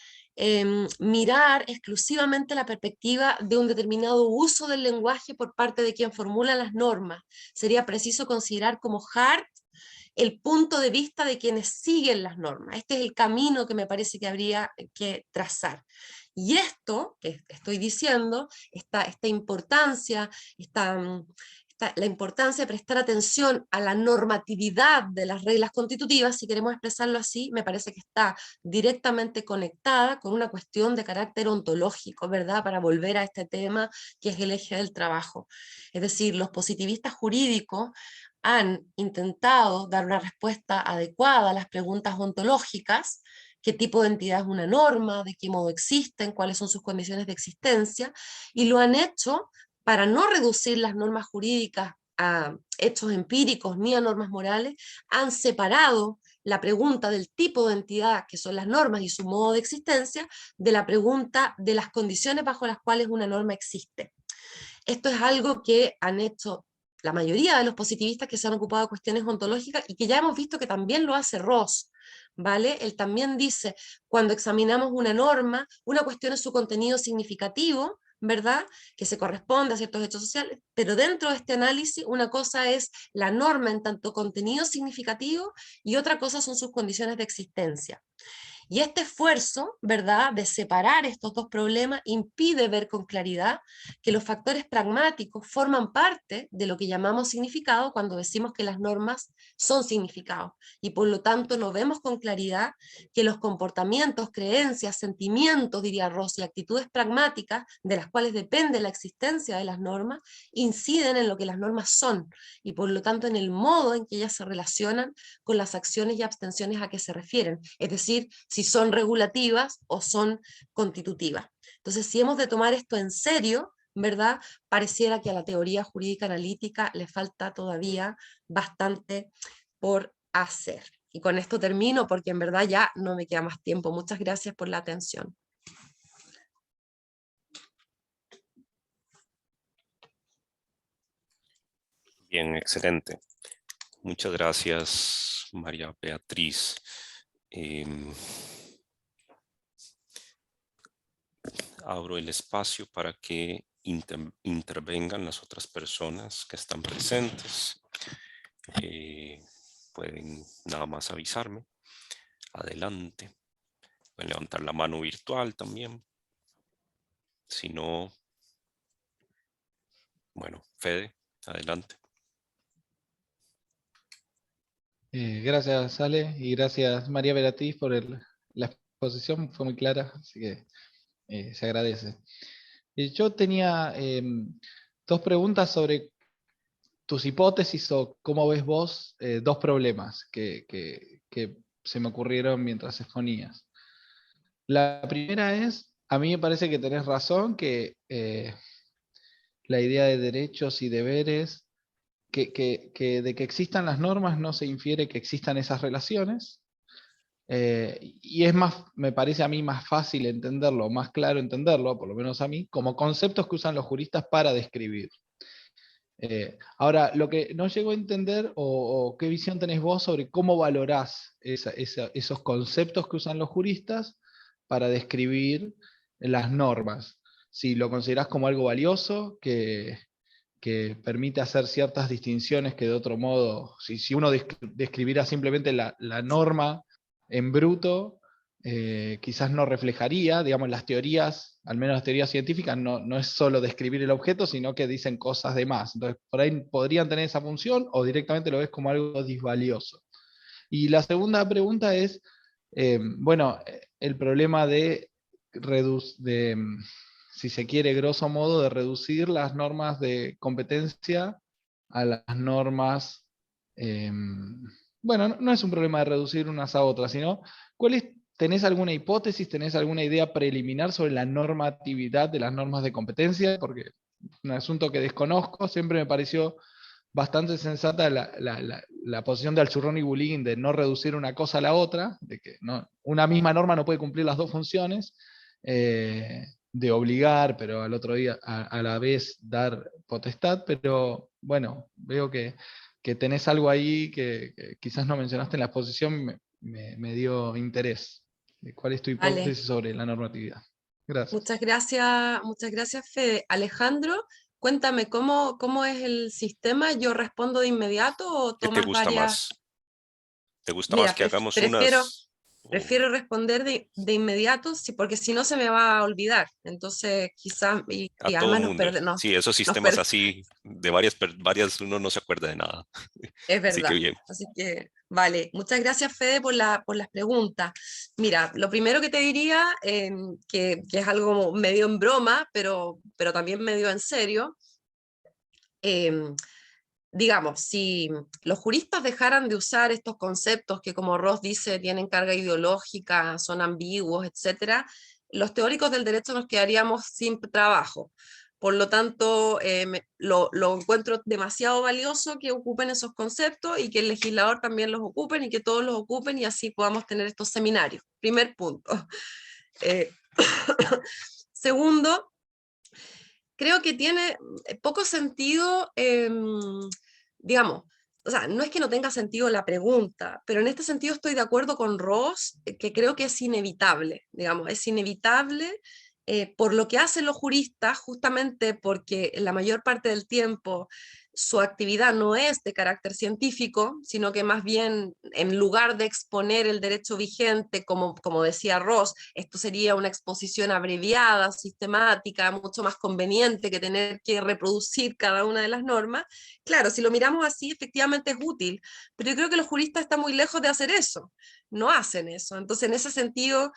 mirar exclusivamente la perspectiva de un determinado uso del lenguaje por parte de quien formula las normas. Sería preciso considerar como Hart el punto de vista de quienes siguen las normas. Este es el camino que me parece que habría que trazar. Y esto que estoy diciendo, esta importancia, la importancia de prestar atención a la normatividad de las reglas constitutivas, si queremos expresarlo así, me parece que está directamente conectada con una cuestión de carácter ontológico, ¿verdad? Para volver a este tema que es el eje del trabajo. Es decir, los positivistas jurídicos han intentado dar una respuesta adecuada a las preguntas ontológicas: qué tipo de entidad es una norma, de qué modo existen, cuáles son sus condiciones de existencia, y lo han hecho para no reducir las normas jurídicas a hechos empíricos ni a normas morales. Han separado la pregunta del tipo de entidad, que son las normas y su modo de existencia, de la pregunta de las condiciones bajo las cuales una norma existe. Esto es algo que han hecho la mayoría de los positivistas que se han ocupado de cuestiones ontológicas, y que ya hemos visto que también lo hace Ross, ¿vale? Él también dice, cuando examinamos una norma, una cuestión es su contenido significativo, ¿verdad? Que se corresponde a ciertos hechos sociales, pero dentro de este análisis una cosa es la norma en tanto contenido significativo y otra cosa son sus condiciones de existencia. Y este esfuerzo, ¿verdad?, de separar estos dos problemas impide ver con claridad que los factores pragmáticos forman parte de lo que llamamos significado cuando decimos que las normas son significados. Y por lo tanto no vemos con claridad que los comportamientos, creencias, sentimientos, diría Ross, y actitudes pragmáticas de las cuales depende la existencia de las normas, inciden en lo que las normas son, y por lo tanto en el modo en que ellas se relacionan con las acciones y abstenciones a que se refieren. Es decir, si son regulativas o son constitutivas. Entonces, si hemos de tomar esto en serio, ¿verdad? Pareciera que a la teoría jurídica analítica le falta todavía bastante por hacer. Y con esto termino, porque en verdad ya no me queda más tiempo. Muchas gracias por la atención. Bien, excelente. Muchas gracias, María Beatriz. Abro el espacio para que intervengan las otras personas que están presentes. Pueden nada más avisarme. Adelante. Pueden levantar la mano virtual también. Si no, bueno, Fede, adelante. Gracias, Ale, y gracias, María Beatriz, por la exposición. Fue muy clara, así que se agradece. Yo tenía dos preguntas sobre tus hipótesis o cómo ves vos dos problemas que se me ocurrieron mientras exponías. La primera es, a mí me parece que tenés razón, que la idea de derechos y deberes, que de que existan las normas no se infiere que existan esas relaciones, y es más, me parece a mí más fácil entenderlo, más claro entenderlo, por lo menos a mí, como conceptos que usan los juristas para describir. Ahora, lo que no llego a entender, o qué visión tenés vos sobre cómo valorás esos conceptos que usan los juristas para describir las normas. Si lo considerás como algo valioso, que permite hacer ciertas distinciones que de otro modo, si uno describiera simplemente la norma en bruto, quizás no reflejaría, digamos, las teorías, al menos las teorías científicas, no es solo describir el objeto, sino que dicen cosas de más. Entonces, por ahí podrían tener esa función o directamente lo ves como algo disvalioso. Y la segunda pregunta es, bueno, el problema de si se quiere, grosso modo, de reducir las normas de competencia a las normas, bueno, no es un problema de reducir unas a otras, sino, ¿tenés alguna hipótesis, tenés alguna idea preliminar sobre la normatividad de las normas de competencia? Porque es un asunto que desconozco, siempre me pareció bastante sensata la posición de Alchurrón y Bulín de no reducir una cosa a la otra, de que una misma norma no puede cumplir las dos funciones, de obligar, pero al otro día a la vez dar potestad, pero bueno, veo que tenés algo ahí que quizás no mencionaste en la exposición, me dio interés. ¿Cuál es tu Vale, hipótesis sobre la normatividad? Gracias. muchas gracias, Fede. Alejandro, cuéntame, ¿cómo es el sistema? ¿Yo respondo de inmediato o ¿Qué te tomas gusta varias? más? ¿Te gusta más Mira, que hagamos prefiero, unas? prefiero responder de inmediato, sí, porque si no se me va a olvidar. Entonces, quizás, A y todo además mundo. Sí, esos nos sistemas per- así, de varias uno no se acuerda de nada. es Así que verdad. bien. Así que, vale, muchas gracias, Fede, por las preguntas. Mira, lo primero que te diría, que es algo medio en broma, pero también medio en serio, em, digamos, si los juristas dejaran de usar estos conceptos que, como Ross dice, tienen carga ideológica, son ambiguos, etcétera, los teóricos del derecho nos quedaríamos sin trabajo. Por lo tanto, lo encuentro demasiado valioso que ocupen esos conceptos y que el legislador también los ocupen y que todos los ocupen y así podamos tener estos seminarios. Primer punto. Eh, Segundo, creo que tiene poco sentido, digamos, o sea, no es que no tenga sentido la pregunta, pero en este sentido estoy de acuerdo con Ross, que creo que es inevitable, digamos, es inevitable por lo que hacen los juristas, justamente porque la mayor parte del tiempo su actividad no es de carácter científico, sino que más bien en lugar de exponer el derecho vigente, como decía Ross, esto sería una exposición abreviada, sistemática, mucho más conveniente que tener que reproducir cada una de las normas. Claro, si lo miramos así, efectivamente es útil, pero yo creo que los juristas están muy lejos de hacer eso, no hacen eso. Entonces, en ese sentido,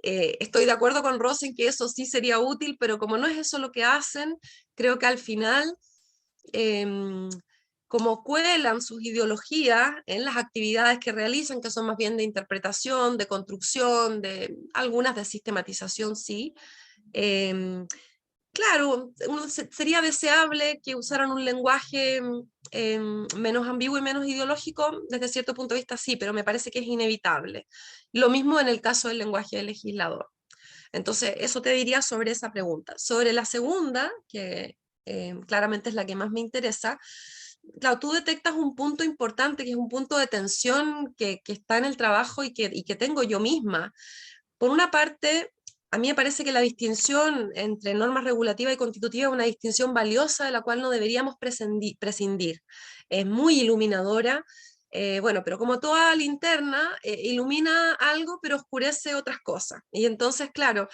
estoy de acuerdo con Ross en que eso sí sería útil, pero como no es eso lo que hacen, creo que al final como cuelan sus ideologías en las actividades que realizan, que son más bien de interpretación, de construcción, de algunas de sistematización, sí. Claro, sería deseable que usaran un lenguaje menos ambiguo y menos ideológico, desde cierto punto de vista sí, pero me parece que es inevitable. Lo mismo en el caso del lenguaje del legislador. Entonces, eso te diría sobre esa pregunta. Sobre la segunda, que claramente es la que más me interesa, claro, tú detectas un punto importante, que es un punto de tensión que está en el trabajo y que tengo yo misma. Por una parte, a mí me parece que la distinción entre normas regulativa y constitutiva es una distinción valiosa de la cual no deberíamos prescindir. Es muy iluminadora. Bueno, pero como toda linterna, ilumina algo, pero oscurece otras cosas. Y entonces, claro,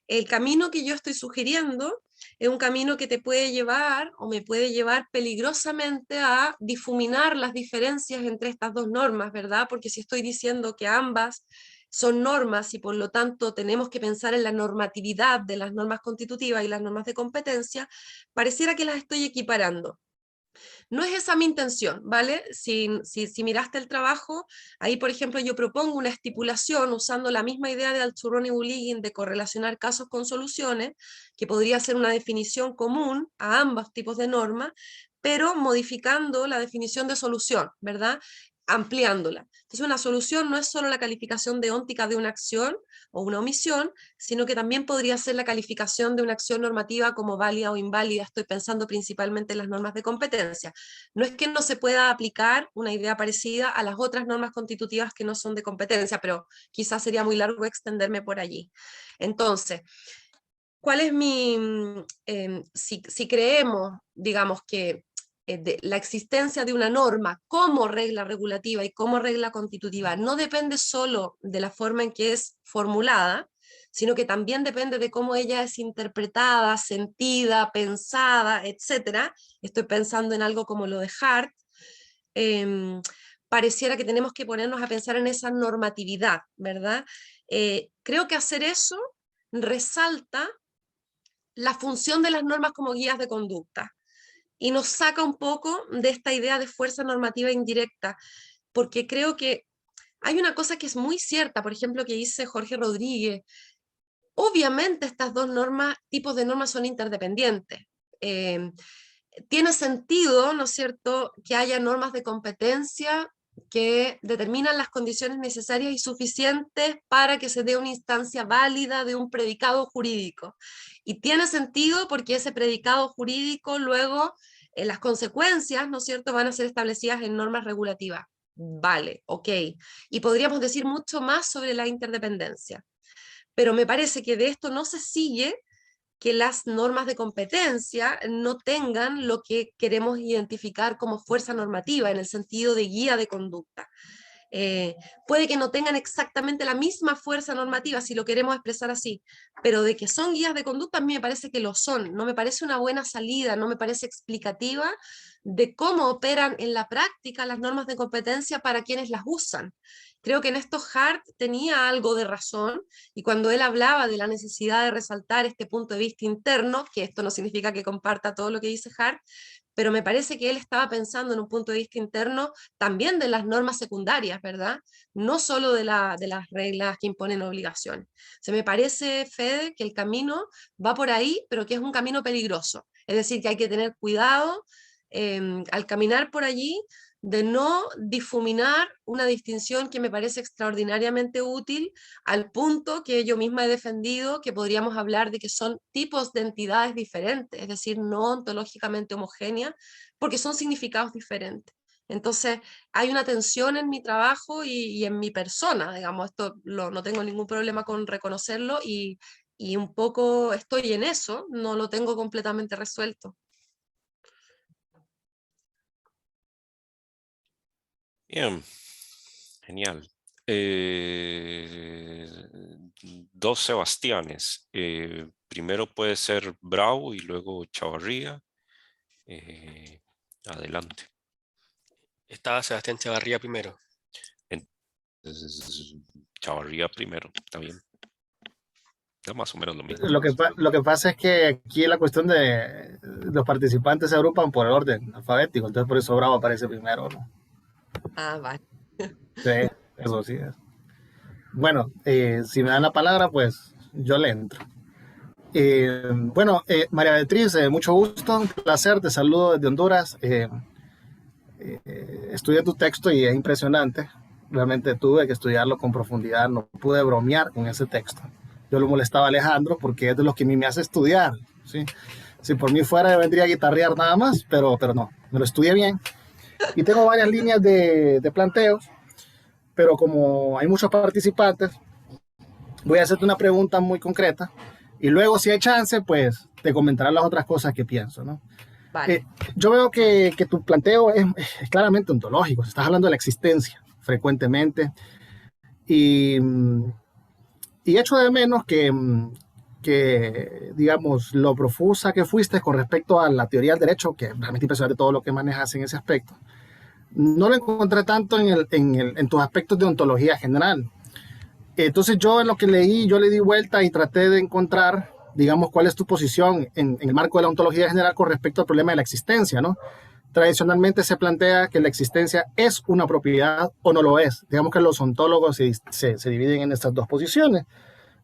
el camino que yo estoy sugiriendo es un camino que te puede llevar o me puede llevar peligrosamente a difuminar las diferencias entre estas dos normas, ¿verdad? Porque si estoy diciendo que ambas son normas y por lo tanto tenemos que pensar en la normatividad de las normas constitutivas y las normas de competencia, pareciera que las estoy equiparando. No es esa mi intención, ¿vale? Si miraste el trabajo, ahí por ejemplo yo propongo una estipulación usando la misma idea de Altshuron y Buligin de correlacionar casos con soluciones, que podría ser una definición común a ambos tipos de normas, pero modificando la definición de solución, ¿verdad? Ampliándola. Entonces una solución no es solo la calificación deóntica de una acción o una omisión, sino que también podría ser la calificación de una acción normativa como válida o inválida. Estoy pensando principalmente en las normas de competencia. No es que no se pueda aplicar una idea parecida a las otras normas constitutivas que no son de competencia, pero quizás sería muy largo extenderme por allí. Entonces, ¿cuál es si creemos, digamos, que la existencia de una norma como regla regulativa y como regla constitutiva no depende solo de la forma en que es formulada, sino que también depende de cómo ella es interpretada, sentida, pensada, etcétera? Estoy pensando en algo como lo de Hart. Pareciera que tenemos que ponernos a pensar en esa normatividad, ¿verdad? Creo que hacer eso resalta la función de las normas como guías de conducta y nos saca un poco de esta idea de fuerza normativa indirecta, porque creo que hay una cosa que es muy cierta, por ejemplo, que dice Jorge Rodríguez. Obviamente estas dos tipos de normas son interdependientes. Tiene sentido, ¿no es cierto?, que haya normas de competencia que determinan las condiciones necesarias y suficientes para que se dé una instancia válida de un predicado jurídico. Y tiene sentido porque ese predicado jurídico luego, las consecuencias, ¿no es cierto?, van a ser establecidas en normas regulativas. Vale, ok. Y podríamos decir mucho más sobre la interdependencia. Pero me parece que de esto no se sigue que las normas de competencia no tengan lo que queremos identificar como fuerza normativa en el sentido de guía de conducta. Puede que no tengan exactamente la misma fuerza normativa, si lo queremos expresar así, pero de que son guías de conducta a mí me parece que lo son. No me parece una buena salida, no me parece explicativa de cómo operan en la práctica las normas de competencia para quienes las usan. Creo que en esto Hart tenía algo de razón, y cuando él hablaba de la necesidad de resaltar este punto de vista interno, que esto no significa que comparta todo lo que dice Hart, pero me parece que él estaba pensando en un punto de vista interno también de las normas secundarias, ¿verdad? No solo de las reglas que imponen obligaciones. Se me parece, Fede, que el camino va por ahí, pero que es un camino peligroso. Es decir, que hay que tener cuidado al caminar por allí, de no difuminar una distinción que me parece extraordinariamente útil, al punto que yo misma he defendido que podríamos hablar de que son tipos de entidades diferentes, es decir, no ontológicamente homogéneas, porque son significados diferentes. Entonces, hay una tensión en mi trabajo y en mi persona, digamos, no tengo ningún problema con reconocerlo, y un poco estoy en eso, no lo tengo completamente resuelto. Bien, genial. Dos Sebastianes. Primero puede ser Bravo y luego Chavarría. Adelante. Estaba Sebastián Chavarría primero. Entonces, Chavarría primero, está bien. Es más o menos lo mismo. Lo que pasa es que aquí la cuestión de los participantes se agrupan por el orden alfabético, entonces por eso Bravo aparece primero, ¿no? Ah, vale. Sí, eso sí es. Bueno, si me dan la palabra, pues yo le entro. María Beatriz, mucho gusto, un placer, te saludo desde Honduras. Estudié tu texto y es impresionante. Realmente tuve que estudiarlo con profundidad, no pude bromear con ese texto. Yo lo molestaba a Alejandro porque es de los que a mí me hace estudiar, ¿sí? Si por mí fuera, vendría a guitarrear nada más, pero no, me lo estudié bien. Y tengo varias líneas de planteos, pero como hay muchos participantes, voy a hacerte una pregunta muy concreta y luego, si hay chance, pues te comentaré las otras cosas que pienso, ¿no? Vale. Yo veo que tu planteo es claramente ontológico, estás hablando de la existencia frecuentemente y echo de menos que, digamos, lo profusa que fuiste con respecto a la teoría del derecho, que realmente impresionante todo lo que manejas en ese aspecto. No lo encontré tanto en tus aspectos de ontología general. Entonces yo en lo que leí, yo le di vuelta y traté de encontrar, digamos, cuál es tu posición en el marco de la ontología general con respecto al problema de la existencia, ¿no? tradicionalmente se plantea que la existencia es una propiedad o no lo es. Digamos que los ontólogos se dividen en estas dos posiciones.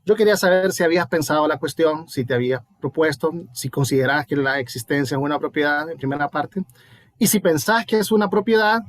Yo quería saber si habías pensado la cuestión, si te habías propuesto, si considerabas que la existencia es una propiedad en primera parte, y si pensás que es una propiedad,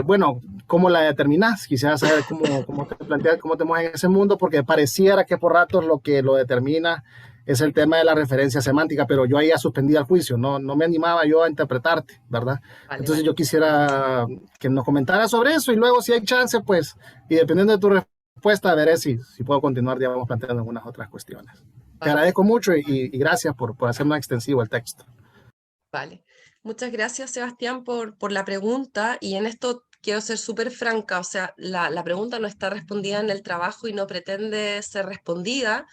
bueno, ¿cómo la determinás? Quisiera saber cómo te planteas, cómo te mueves en ese mundo, porque pareciera que por ratos lo que lo determina es el tema de la referencia semántica, pero yo ahí ya suspendí el juicio, no me animaba yo a interpretarte, ¿verdad? Vale, Entonces vale. yo quisiera que nos comentaras sobre eso y luego si hay chance, pues, y dependiendo de tu respuesta, veré si puedo continuar, digamos, planteando algunas otras cuestiones. Te Vale. agradezco mucho y gracias por hacer más extensivo el texto. Vale. Muchas gracias, Sebastián, por la pregunta. Y en esto quiero ser súper franca. O sea, la pregunta no está respondida en el trabajo y no pretende ser respondida,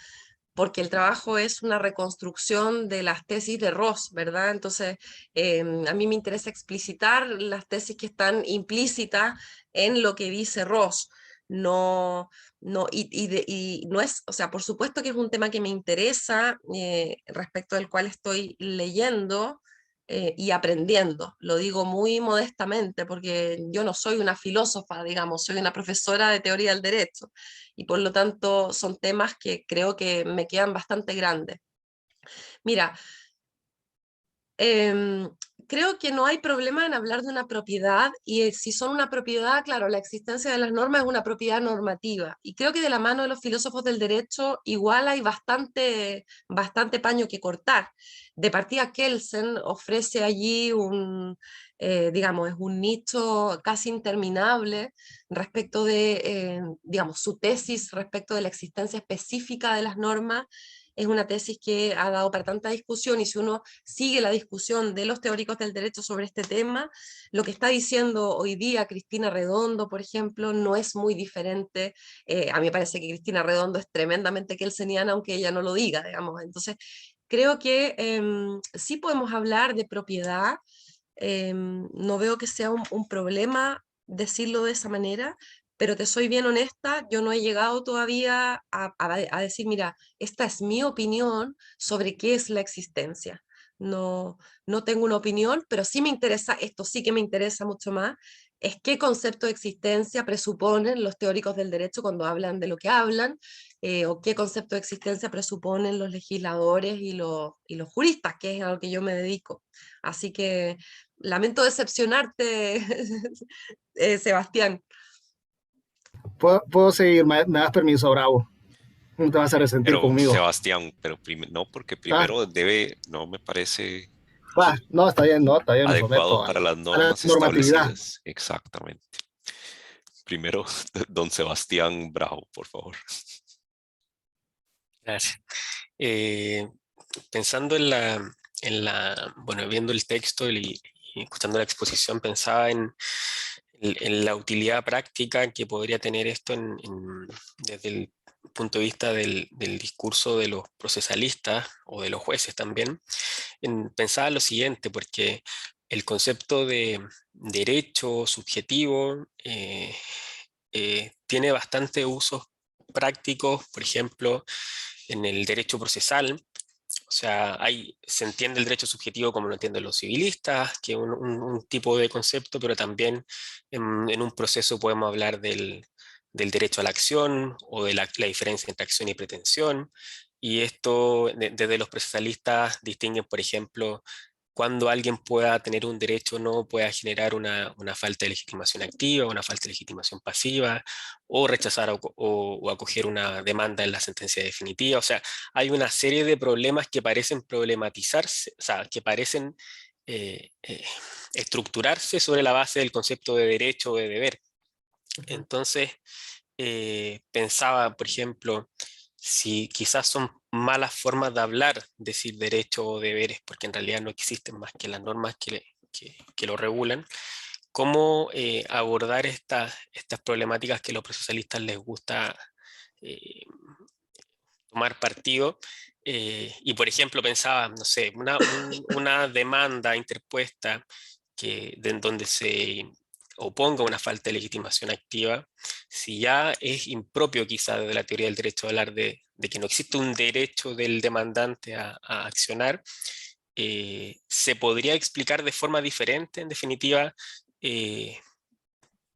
porque el trabajo es una reconstrucción de las tesis de Ross, ¿verdad? Entonces, a mí me interesa explicitar las tesis que están implícitas en lo que dice Ross. No, no, y no es, o sea, por supuesto que es un tema que me interesa, respecto del cual estoy leyendo y aprendiendo. Lo digo muy modestamente porque yo no soy una filósofa, digamos, soy una profesora de teoría del derecho y por lo tanto son temas que creo que me quedan bastante grandes. Mira, em, creo que no hay problema en hablar de una propiedad y si son una propiedad, claro, la existencia de las normas es una propiedad normativa y creo que de la mano de los filósofos del derecho igual hay bastante paño que cortar. De partida, Kelsen ofrece allí digamos, es un nicho casi interminable respecto de, digamos, su tesis respecto de la existencia específica de las normas. Es una tesis que ha dado para tanta discusión y si uno sigue la discusión de los teóricos del derecho sobre este tema, lo que está diciendo hoy día Cristina Redondo, por ejemplo, no es muy diferente. A mí me parece que Cristina Redondo es tremendamente kelseniana, aunque ella no lo diga, digamos. Entonces, creo que sí podemos hablar de propiedad. No veo que sea un problema decirlo de esa manera, pero te soy bien honesta, yo no he llegado todavía a decir, mira, esta es mi opinión sobre qué es la existencia. No, no tengo una opinión, pero sí me interesa, esto sí que me interesa mucho más, es qué concepto de existencia presuponen los teóricos del derecho cuando hablan de lo que hablan, o qué concepto de existencia presuponen los legisladores y los juristas, que es a lo que yo me dedico. Así que lamento decepcionarte, Sebastián. ¿Puedo seguir? ¿Me das permiso, Bravo? No te vas a resentir Pero conmigo. Sebastián, pero no, porque Ah, primero no me parece no, está bien, no, está bien, me adecuado someto para las a la normas normatividad. establecidas. Exactamente. Primero, don Sebastián Bravo, por favor. Gracias. Eh, Pensando bueno, viendo el texto y escuchando la exposición, pensaba en la utilidad práctica que podría tener esto desde el punto de vista del discurso de los procesalistas o de los jueces también. Pensaba lo siguiente, porque el concepto de derecho subjetivo tiene bastante usos prácticos, por ejemplo, en el derecho procesal. O sea, se entiende el derecho subjetivo como lo entienden los civilistas, que es un tipo de concepto, pero también en un proceso podemos hablar del derecho a la acción o de la diferencia entre acción y pretensión. Y esto, desde los procesalistas, distinguen, por ejemplo, cuando alguien pueda tener un derecho o no, pueda generar una falta de legitimación activa, una falta de legitimación pasiva, o rechazar o acoger una demanda en la sentencia definitiva. O sea, hay una serie de problemas que parecen problematizarse, o sea, que parecen eh, eh, estructurarse sobre la base del concepto de derecho o de deber. Entonces, pensaba, por ejemplo, si quizás son malas formas de hablar, decir derecho o deberes, porque en realidad no existen más que las normas que lo regulan, cómo abordar estas problemáticas que a los procesalistas les gusta eh, tomar partido. Y por ejemplo pensaba, no sé, una demanda interpuesta en donde se oponga una falta de legitimación activa, si ya es impropio quizá de la teoría del derecho a hablar de que no existe un derecho del demandante a accionar, se podría explicar de forma diferente, en definitiva.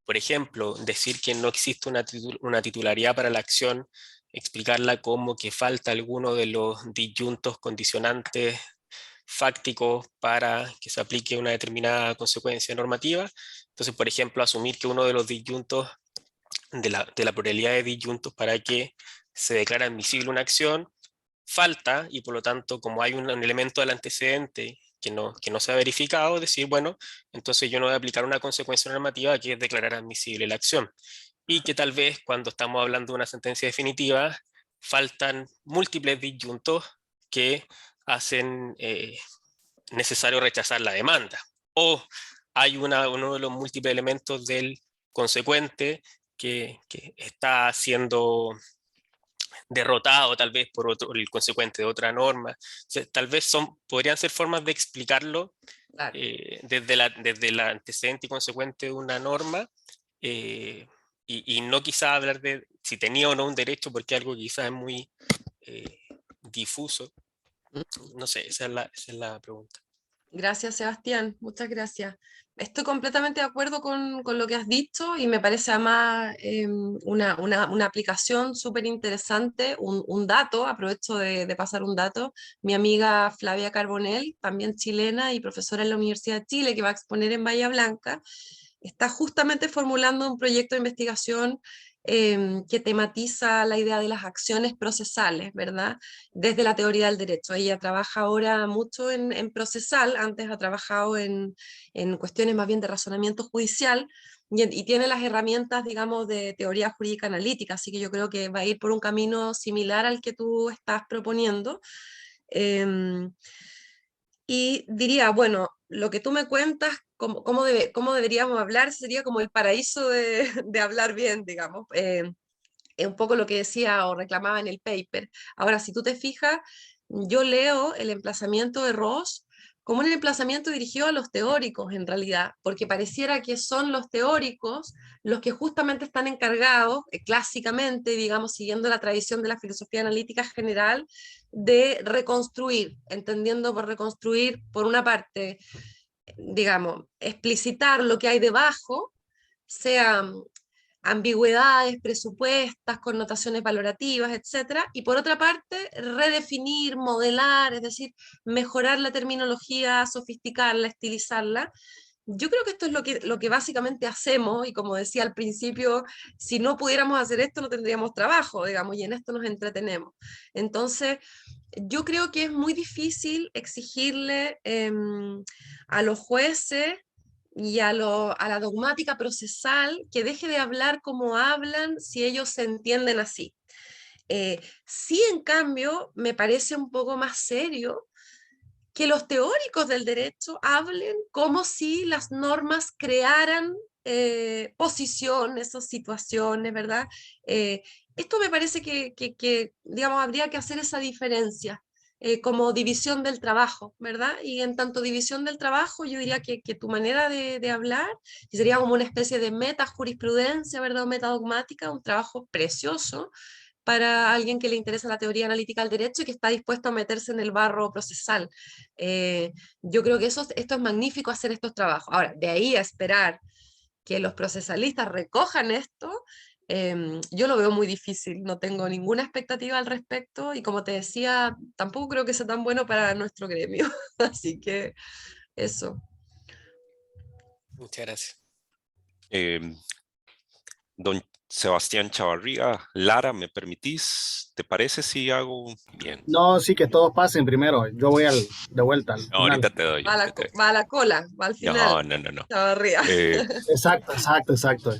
Por ejemplo, decir que no existe una titularidad para la acción, explicarla como que falta alguno de los disyuntos condicionantes fácticos para que se aplique una determinada consecuencia normativa. Entonces, por ejemplo, asumir que uno de los disyuntos, de la pluralidad de disyuntos para que se declare admisible una acción, falta, y por lo tanto, como hay un elemento del antecedente que no se ha verificado, decir, bueno, entonces yo no voy a aplicar una consecuencia normativa que es declarar admisible la acción. Y que tal vez cuando estamos hablando de una sentencia definitiva, faltan múltiples disyuntos que hacen necesario rechazar la demanda. O hay uno de los múltiples elementos del consecuente que está siendo derrotado tal vez por el consecuente de otra norma. O sea, tal vez podrían ser formas de explicarlo Claro. desde el antecedente y consecuente de una norma, y no quizá hablar de si tenía o no un derecho, porque algo quizás es muy difuso. No sé, esa es la pregunta. Gracias, Sebastián. Muchas gracias. Estoy completamente de acuerdo con lo que has dicho y me parece además una aplicación súper interesante, un dato, aprovecho de pasar un dato. Mi amiga Flavia Carbonell, también chilena y profesora en la Universidad de Chile, que va a exponer en Bahía Blanca, está justamente formulando un proyecto de investigación que tematiza la idea de las acciones procesales, ¿verdad? Desde la teoría del derecho. Ella trabaja ahora mucho en procesal, antes ha trabajado en cuestiones más bien de razonamiento judicial, y tiene las herramientas, digamos, de teoría jurídica analítica, así que yo creo que va a ir por un camino similar al que tú estás proponiendo. Y diría, bueno, lo que tú me cuentas, cómo deberíamos hablar, sería como el paraíso de, de hablar bien, digamos. Es un poco lo que decía o reclamaba en el paper. Ahora, si tú te fijas, yo leo el emplazamiento de Ross como un emplazamiento dirigido a los teóricos, en realidad, porque pareciera que son los teóricos los que justamente están encargados, clásicamente, digamos, siguiendo la tradición de la filosofía analítica general, de reconstruir, entendiendo por reconstruir, por una parte, digamos, explicitar lo que hay debajo, sea ambigüedades presupuestas, connotaciones valorativas, etcétera, y por otra parte, redefinir, modelar, es decir, mejorar la terminología, sofisticarla, estilizarla. Yo creo que esto es lo que básicamente hacemos, y como decía al principio, si no pudiéramos hacer esto no tendríamos trabajo, digamos, y en esto nos entretenemos. Entonces, yo creo que es muy difícil exigirle a los jueces y a la dogmática procesal que deje de hablar como hablan si ellos se entienden así. Sí, en cambio, me parece un poco más serio que los teóricos del derecho hablen como si las normas crearan posiciones o situaciones, ¿verdad? Esto me parece que, digamos, habría que hacer esa diferencia. Como división del trabajo, ¿verdad? Y en tanto división del trabajo, yo diría que tu manera de hablar sería como una especie de metajurisprudencia, ¿verdad? O metadogmática, un trabajo precioso para alguien que le interesa la teoría analítica del derecho y que está dispuesto a meterse en el barro procesal. Yo creo que esto es magnífico, hacer estos trabajos. Ahora, de ahí a esperar que los procesalistas recojan esto, yo lo veo muy difícil, no tengo ninguna expectativa al respecto y como te decía, tampoco creo que sea tan bueno para nuestro gremio. Así que eso. Muchas gracias. Don Sebastián Chavarría, Lara, ¿me permitís? ¿Te parece si hago bien? No, sí, que todos pasen primero. Yo voy de vuelta al No, final. ahorita te doy, ahorita te doy. Va a la cola, va al final. No, no, no, no. Chavarría. Eh, Exacto, exacto, exacto.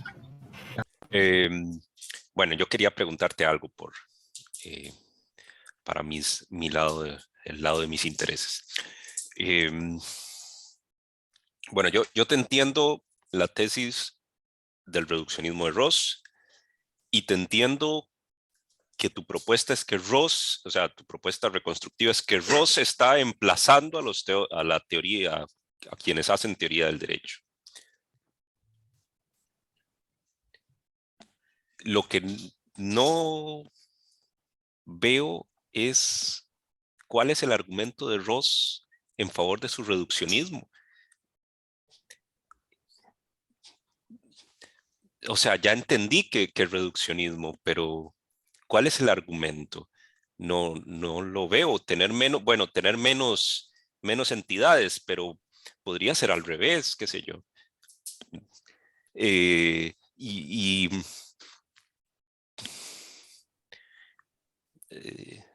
eh, bueno, yo quería preguntarte algo eh, para el lado de mis intereses. Bueno, yo te entiendo la tesis del reduccionismo de Ross y te entiendo que tu propuesta es que Ross, o sea, tu propuesta reconstructiva es que Ross está emplazando a la teoría, a quienes hacen teoría del derecho. Lo que no veo es cuál es el argumento de Ross en favor de su reduccionismo. O sea, ya entendí que el reduccionismo, pero ¿cuál es el argumento? No lo veo. Tener menos, bueno, tener menos entidades, pero podría ser al revés, qué sé yo.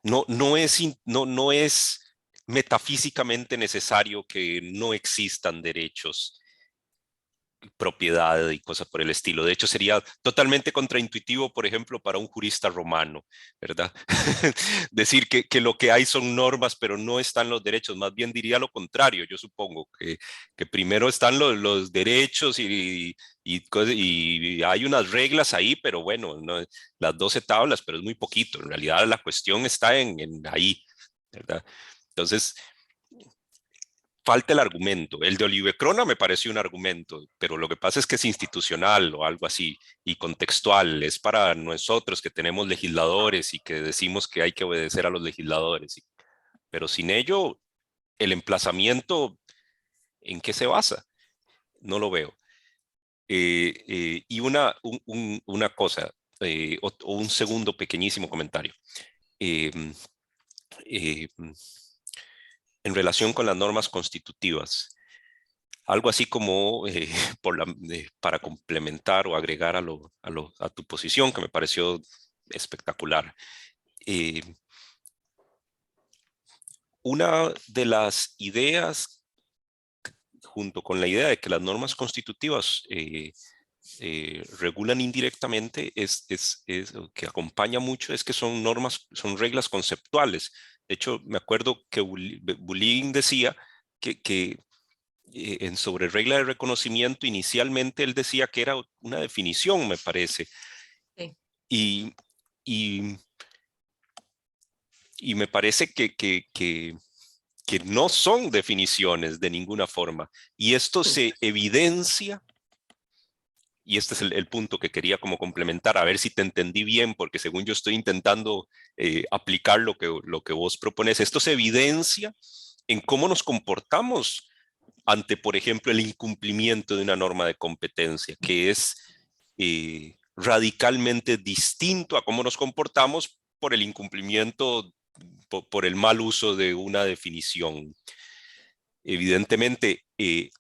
No es metafísicamente necesario que no existan derechos, propiedad y cosas por el estilo. De hecho, sería totalmente contraintuitivo, por ejemplo, para un jurista romano, ¿verdad? Decir que lo que hay son normas, pero no están los derechos. Más bien diría lo contrario, yo supongo, que primero están los derechos y hay unas reglas ahí, pero bueno, no, las 12 tablas, pero es muy poquito. En realidad la cuestión está en ahí, ¿verdad? Entonces, falta el argumento. El de Olive Crona me pareció un argumento, pero lo que pasa es que es institucional o algo así y contextual. Es para nosotros que tenemos legisladores y que decimos que hay que obedecer a los legisladores. Pero sin ello, el emplazamiento, ¿en qué se basa? No lo veo. Y una cosa, o un segundo pequeñísimo comentario. En relación con las normas constitutivas. Algo así como para complementar o agregar a tu posición, que me pareció espectacular. Una de las ideas, junto con la idea de que las normas constitutivas regulan indirectamente, es que acompaña mucho, es que son son reglas conceptuales. De hecho, me acuerdo que Bullying decía que sobre regla de reconocimiento, inicialmente él decía que era una definición, me parece. Sí. Y me parece que no son definiciones de ninguna forma. Y esto se evidencia, y este es el punto que quería como complementar, a ver si te entendí bien, porque según yo estoy intentando aplicar lo que vos propones, esto se evidencia en cómo nos comportamos ante, por ejemplo, el incumplimiento de una norma de competencia, que es radicalmente distinto a cómo nos comportamos por el incumplimiento, por el mal uso de una definición. Evidentemente,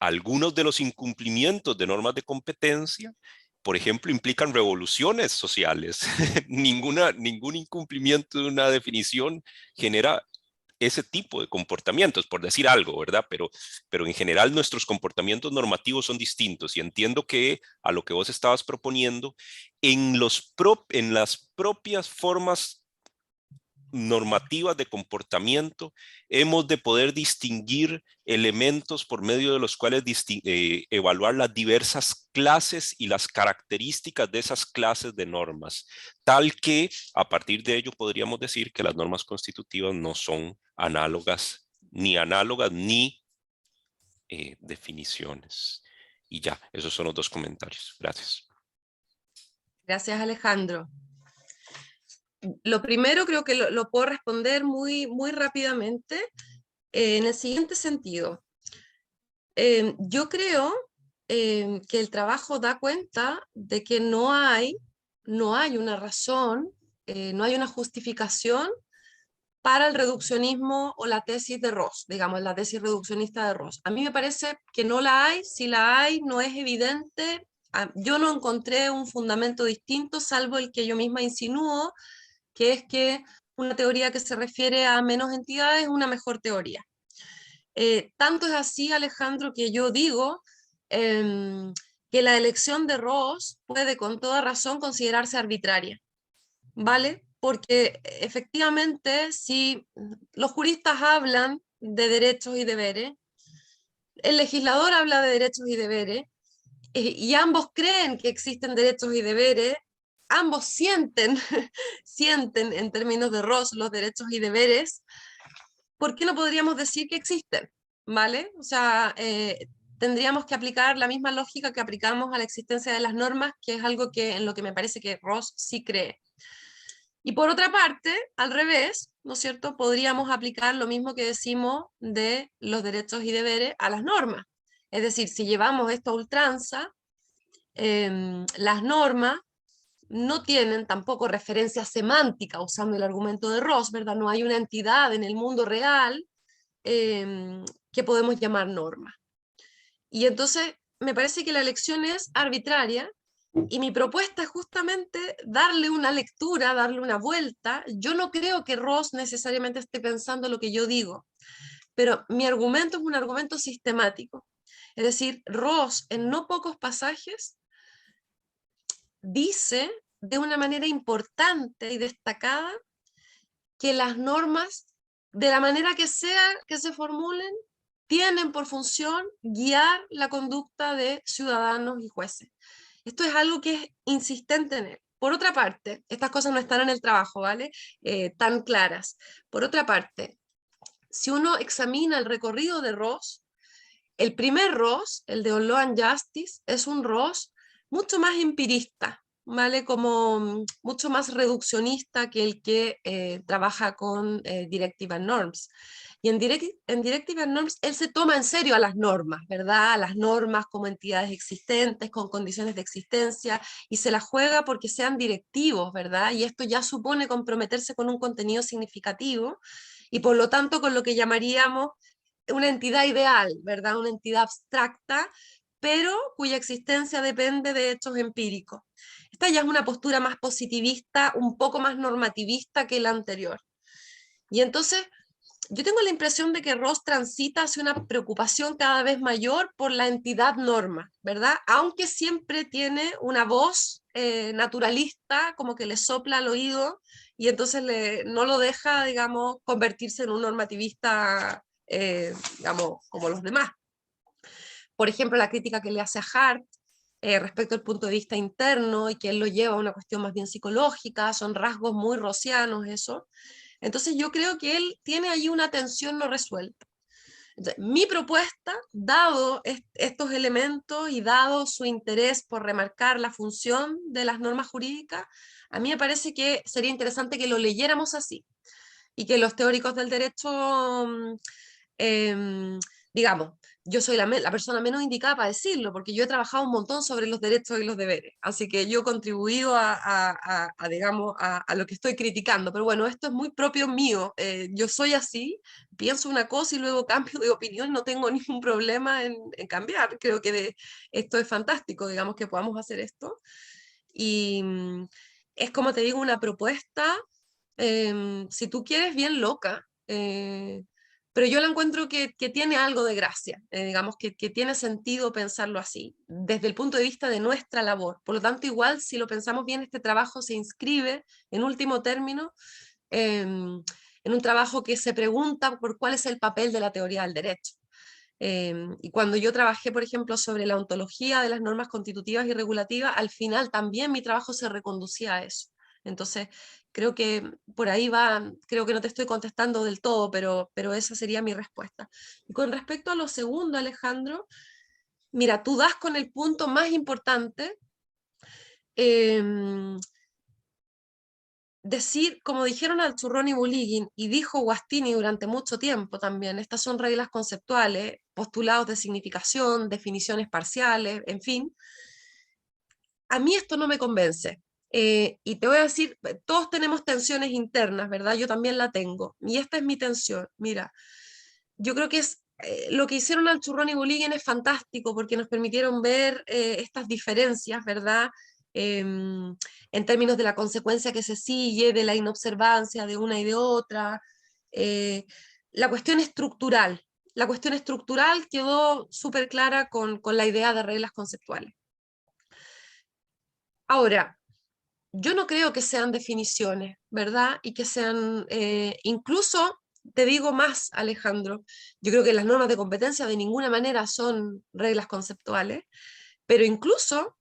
algunos de los incumplimientos de normas de competencia, por ejemplo, implican revoluciones sociales. Ningún incumplimiento de una definición genera ese tipo de comportamientos, por decir algo, ¿verdad? Pero en general nuestros comportamientos normativos son distintos y entiendo que a lo que vos estabas proponiendo, en las propias formas normativas de comportamiento, hemos de poder distinguir elementos por medio de los cuales evaluar las diversas clases y las características de esas clases de normas, tal que a partir de ello podríamos decir que las normas constitutivas no son análogas ni definiciones. Y ya, esos son los dos comentarios. Gracias. Gracias, Alejandro. Lo primero creo que lo puedo responder muy rápidamente en el siguiente sentido. Yo creo que el trabajo da cuenta de que no hay una razón, no hay una justificación para el reduccionismo o la tesis de Ross, digamos, la tesis reduccionista de Ross. A mí me parece que no la hay, si la hay no es evidente. Yo no encontré un fundamento distinto, salvo el que yo misma insinúo, que es que una teoría que se refiere a menos entidades es una mejor teoría. Tanto es así, Alejandro, que yo digo que la elección de Ross puede con toda razón considerarse arbitraria, ¿vale? Porque efectivamente, si los juristas hablan de derechos y deberes, el legislador habla de derechos y deberes, y ambos creen que existen derechos y deberes, ambos sienten en términos de Ross los derechos y deberes, ¿por qué no podríamos decir que existen? ¿Vale? O sea, tendríamos que aplicar la misma lógica que aplicamos a la existencia de las normas, que es algo en lo que me parece que Ross sí cree. Y por otra parte, al revés, ¿no es cierto?, podríamos aplicar lo mismo que decimos de los derechos y deberes a las normas. Es decir, si llevamos esto a ultranza, las normas no tienen tampoco referencia semántica, usando el argumento de Ross, ¿verdad? No hay una entidad en el mundo real que podemos llamar norma. Y entonces me parece que la elección es arbitraria, y mi propuesta es justamente darle una lectura, darle una vuelta. Yo no creo que Ross necesariamente esté pensando lo que yo digo, pero mi argumento es un argumento sistemático. Es decir, Ross en no pocos pasajes dice de una manera importante y destacada que las normas, de la manera que sea que se formulen, tienen por función guiar la conducta de ciudadanos y jueces. Esto es algo que es insistente en él. Por otra parte, estas cosas no están en el trabajo, ¿vale? Tan claras. Por otra parte, si uno examina el recorrido de Ross, el primer Ross, el de On Law and Justice, es un Ross mucho más empirista, ¿vale? Como mucho más reduccionista que el que trabaja con Directive and Norms. Y en Directive and Norms él se toma en serio a las normas, ¿verdad? A las normas como entidades existentes, con condiciones de existencia, y se las juega porque sean directivos, ¿verdad? Y esto ya supone comprometerse con un contenido significativo, y por lo tanto con lo que llamaríamos una entidad ideal, ¿verdad? Una entidad abstracta, pero cuya existencia depende de hechos empíricos. Esta ya es una postura más positivista, un poco más normativista que la anterior. Y entonces, yo tengo la impresión de que Ross transita hacia una preocupación cada vez mayor por la entidad norma, ¿verdad? Aunque siempre tiene una voz naturalista, como que le sopla al oído, y entonces no lo deja, digamos, convertirse en un normativista, digamos, como los demás. Por ejemplo, la crítica que le hace a Hart respecto al punto de vista interno, y que él lo lleva a una cuestión más bien psicológica, son rasgos muy rossianos eso. Entonces yo creo que él tiene allí una tensión no resuelta. Entonces, mi propuesta, dado estos elementos y dado su interés por remarcar la función de las normas jurídicas, a mí me parece que sería interesante que lo leyéramos así, y que los teóricos del derecho, digamos, yo soy la persona menos indicada para decirlo, porque yo he trabajado un montón sobre los derechos y los deberes, así que yo he contribuido digamos, a lo que estoy criticando, pero bueno, esto es muy propio mío, yo soy así, pienso una cosa y luego cambio de opinión, no tengo ningún problema en cambiar, creo que esto es fantástico, digamos, que podamos hacer esto, y es, como te digo, una propuesta, si tú quieres, bien loca, pero yo la encuentro que tiene algo de gracia, digamos, que tiene sentido pensarlo así, desde el punto de vista de nuestra labor. Por lo tanto, igual, si lo pensamos bien, este trabajo se inscribe, en último término, en un trabajo que se pregunta por cuál es el papel de la teoría del derecho. Y cuando yo trabajé, por ejemplo, sobre la ontología de las normas constitutivas y regulativas, al final también mi trabajo se reconducía a eso. Entonces, creo que por ahí va, creo que no te estoy contestando del todo, pero esa sería mi respuesta. Y con respecto a lo segundo, Alejandro, mira, tú das con el punto más importante, decir, como dijeron Alchurrón y Bulíguin, y dijo Guastini durante mucho tiempo también, estas son reglas conceptuales, postulados de significación, definiciones parciales, en fin. A mí esto no me convence. Y te voy a decir, todos tenemos tensiones internas, ¿verdad? Yo también la tengo. Y esta es mi tensión. Mira, yo creo que es lo que hicieron Alchurrón y Bulíguin es fantástico, porque nos permitieron ver estas diferencias, ¿verdad? En términos de la consecuencia que se sigue, de la inobservancia de una y de otra. Eh, la cuestión estructural quedó súper clara con la idea de reglas conceptuales. Ahora, yo no creo que sean definiciones, ¿verdad? Y que sean, incluso, te digo más, Alejandro, yo creo que las normas de competencia de ninguna manera son reglas conceptuales, pero incluso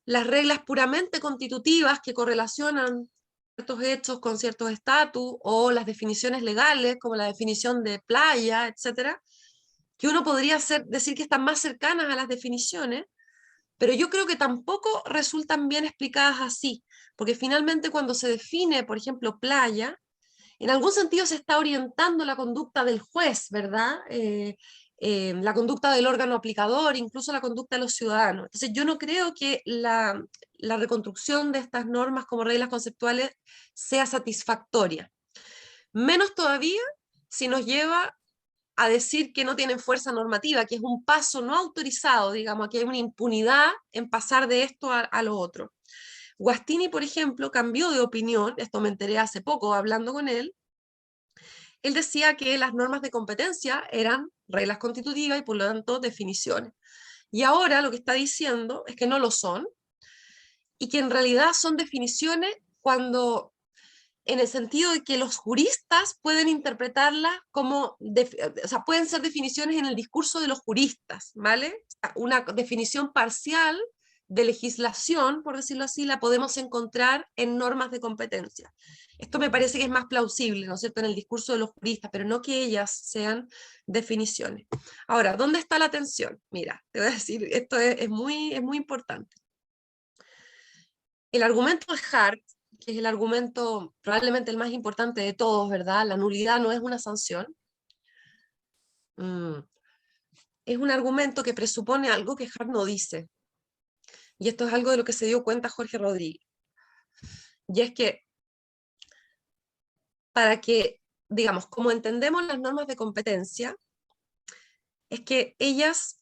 las reglas puramente constitutivas que correlacionan ciertos hechos con ciertos estatus, o las definiciones legales, como la definición de playa, etcétera, que uno podría decir que están más cercanas a las definiciones, pero yo creo que tampoco resultan bien explicadas así, porque finalmente cuando se define, por ejemplo, playa, en algún sentido se está orientando la conducta del juez, ¿verdad? La conducta del órgano aplicador, incluso la conducta de los ciudadanos. Entonces yo no creo que la reconstrucción de estas normas como reglas conceptuales sea satisfactoria. Menos todavía si nos lleva a decir que no tienen fuerza normativa, que es un paso no autorizado, digamos, que hay una impunidad en pasar de esto a lo otro. Guastini, por ejemplo, cambió de opinión, esto me enteré hace poco hablando con él. Él decía que las normas de competencia eran reglas constitutivas y por lo tanto definiciones. Y ahora lo que está diciendo es que no lo son y que en realidad son definiciones cuando, en el sentido de que los juristas pueden interpretarlas como, o sea, pueden ser definiciones en el discurso de los juristas, ¿vale? Una definición parcial de legislación, por decirlo así, la podemos encontrar en normas de competencia. Esto me parece que es más plausible, ¿no es cierto?, en el discurso de los juristas, pero no que ellas sean definiciones. Ahora, ¿dónde está la tensión? Mira, te voy a decir, esto es muy importante. El argumento de Hart, que es el argumento probablemente el más importante de todos, ¿verdad? La nulidad no es una sanción. Es un argumento que presupone algo que Hart no dice. Y esto es algo de lo que se dio cuenta Jorge Rodríguez. Y es que, para que, digamos, como entendemos las normas de competencia, es que ellas,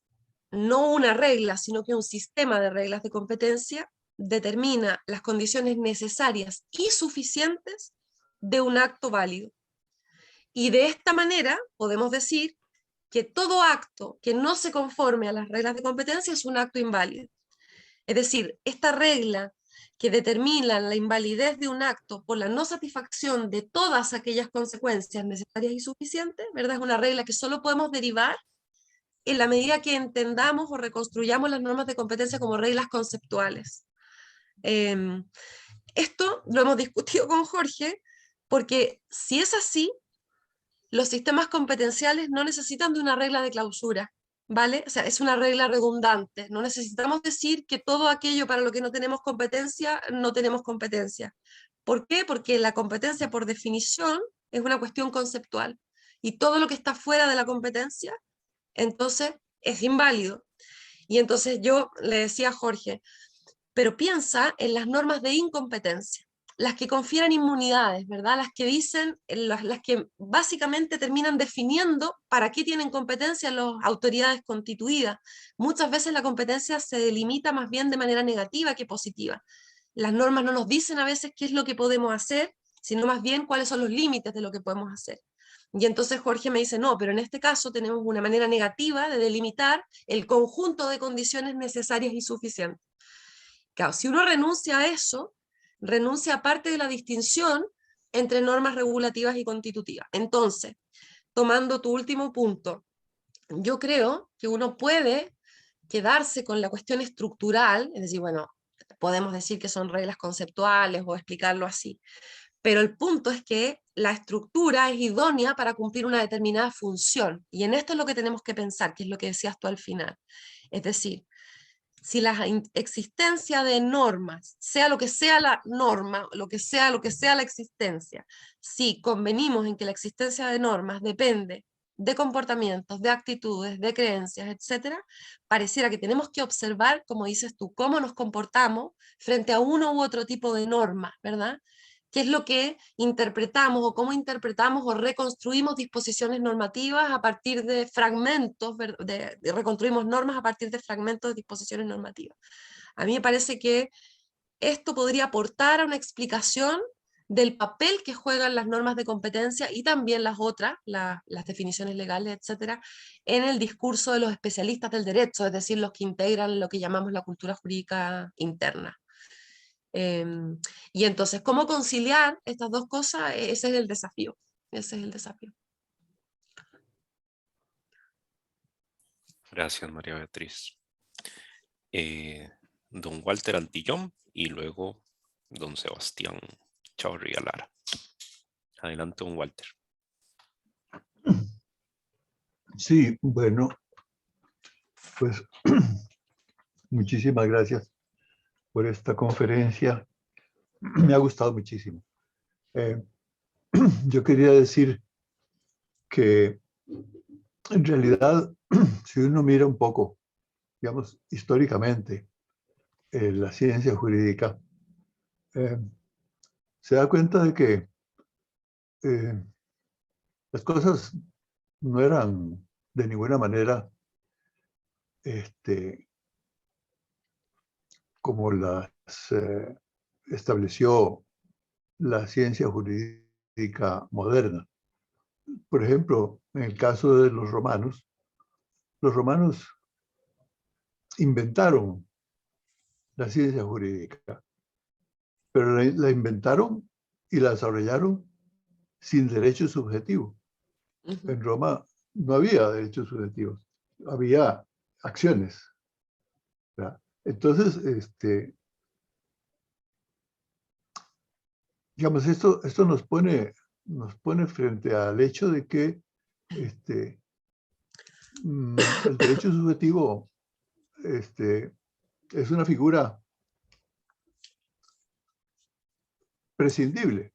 no una regla, sino que un sistema de reglas de competencia, determina las condiciones necesarias y suficientes de un acto válido. Y de esta manera podemos decir que todo acto que no se conforme a las reglas de competencia es un acto inválido. Es decir, esta regla que determina la invalidez de un acto por la no satisfacción de todas aquellas consecuencias necesarias y suficientes, ¿verdad? Es una regla que solo podemos derivar en la medida que entendamos o reconstruyamos las normas de competencia como reglas conceptuales. Esto lo hemos discutido con Jorge, porque si es así, los sistemas competenciales no necesitan de una regla de clausura, ¿vale? O sea, es una regla redundante. No necesitamos decir que todo aquello para lo que no tenemos competencia, no tenemos competencia. ¿Por qué? Porque la competencia, por definición, es una cuestión conceptual. Y todo lo que está fuera de la competencia, entonces, es inválido. Y entonces yo le decía a Jorge, pero piensa en las normas de incompetencia, las que confieren inmunidades, ¿verdad? Las que dicen, las que básicamente terminan definiendo para qué tienen competencia las autoridades constituidas. Muchas veces la competencia se delimita más bien de manera negativa que positiva. Las normas no nos dicen a veces qué es lo que podemos hacer, sino más bien cuáles son los límites de lo que podemos hacer. Y entonces Jorge me dice, no, pero en este caso tenemos una manera negativa de delimitar el conjunto de condiciones necesarias y suficientes. Claro, si uno renuncia a eso, renuncia a parte de la distinción entre normas regulativas y constitutivas. Entonces, tomando tu último punto, yo creo que uno puede quedarse con la cuestión estructural, es decir, bueno, podemos decir que son reglas conceptuales o explicarlo así, pero el punto es que la estructura es idónea para cumplir una determinada función, y en esto es lo que tenemos que pensar, que es lo que decías tú al final. Es decir, si la existencia de normas, sea lo que sea la norma, lo que sea la existencia, si convenimos en que la existencia de normas depende de comportamientos, de actitudes, de creencias, etcétera, pareciera que tenemos que observar, como dices tú, cómo nos comportamos frente a uno u otro tipo de norma, ¿verdad? ¿Qué es lo que interpretamos o cómo interpretamos o reconstruimos disposiciones normativas a partir de fragmentos, reconstruimos normas a partir de fragmentos de disposiciones normativas? A mí me parece que esto podría aportar a una explicación del papel que juegan las normas de competencia y también las otras, las definiciones legales, etcétera, en el discurso de los especialistas del derecho, es decir, los que integran lo que llamamos la cultura jurídica interna. Y entonces, ¿cómo conciliar estas dos cosas? Ese es el desafío. Ese es el desafío. Gracias, María Beatriz. Don Walter Antillón y luego don Sebastián Chavarría Lara. Adelante, don Walter. Sí, bueno, pues muchísimas gracias por esta conferencia. Me ha gustado muchísimo. yo quería decir que en realidad, si uno mira un poco, digamos, históricamente, la ciencia jurídica, se da cuenta de que las cosas no eran de ninguna manera como las estableció la ciencia jurídica moderna. Por ejemplo, en el caso de los romanos inventaron la ciencia jurídica, pero la inventaron y la desarrollaron sin derecho subjetivo. En Roma no había derechos subjetivos, había acciones, ¿verdad? Entonces, digamos, esto nos pone frente al hecho de que el derecho subjetivo es una figura prescindible.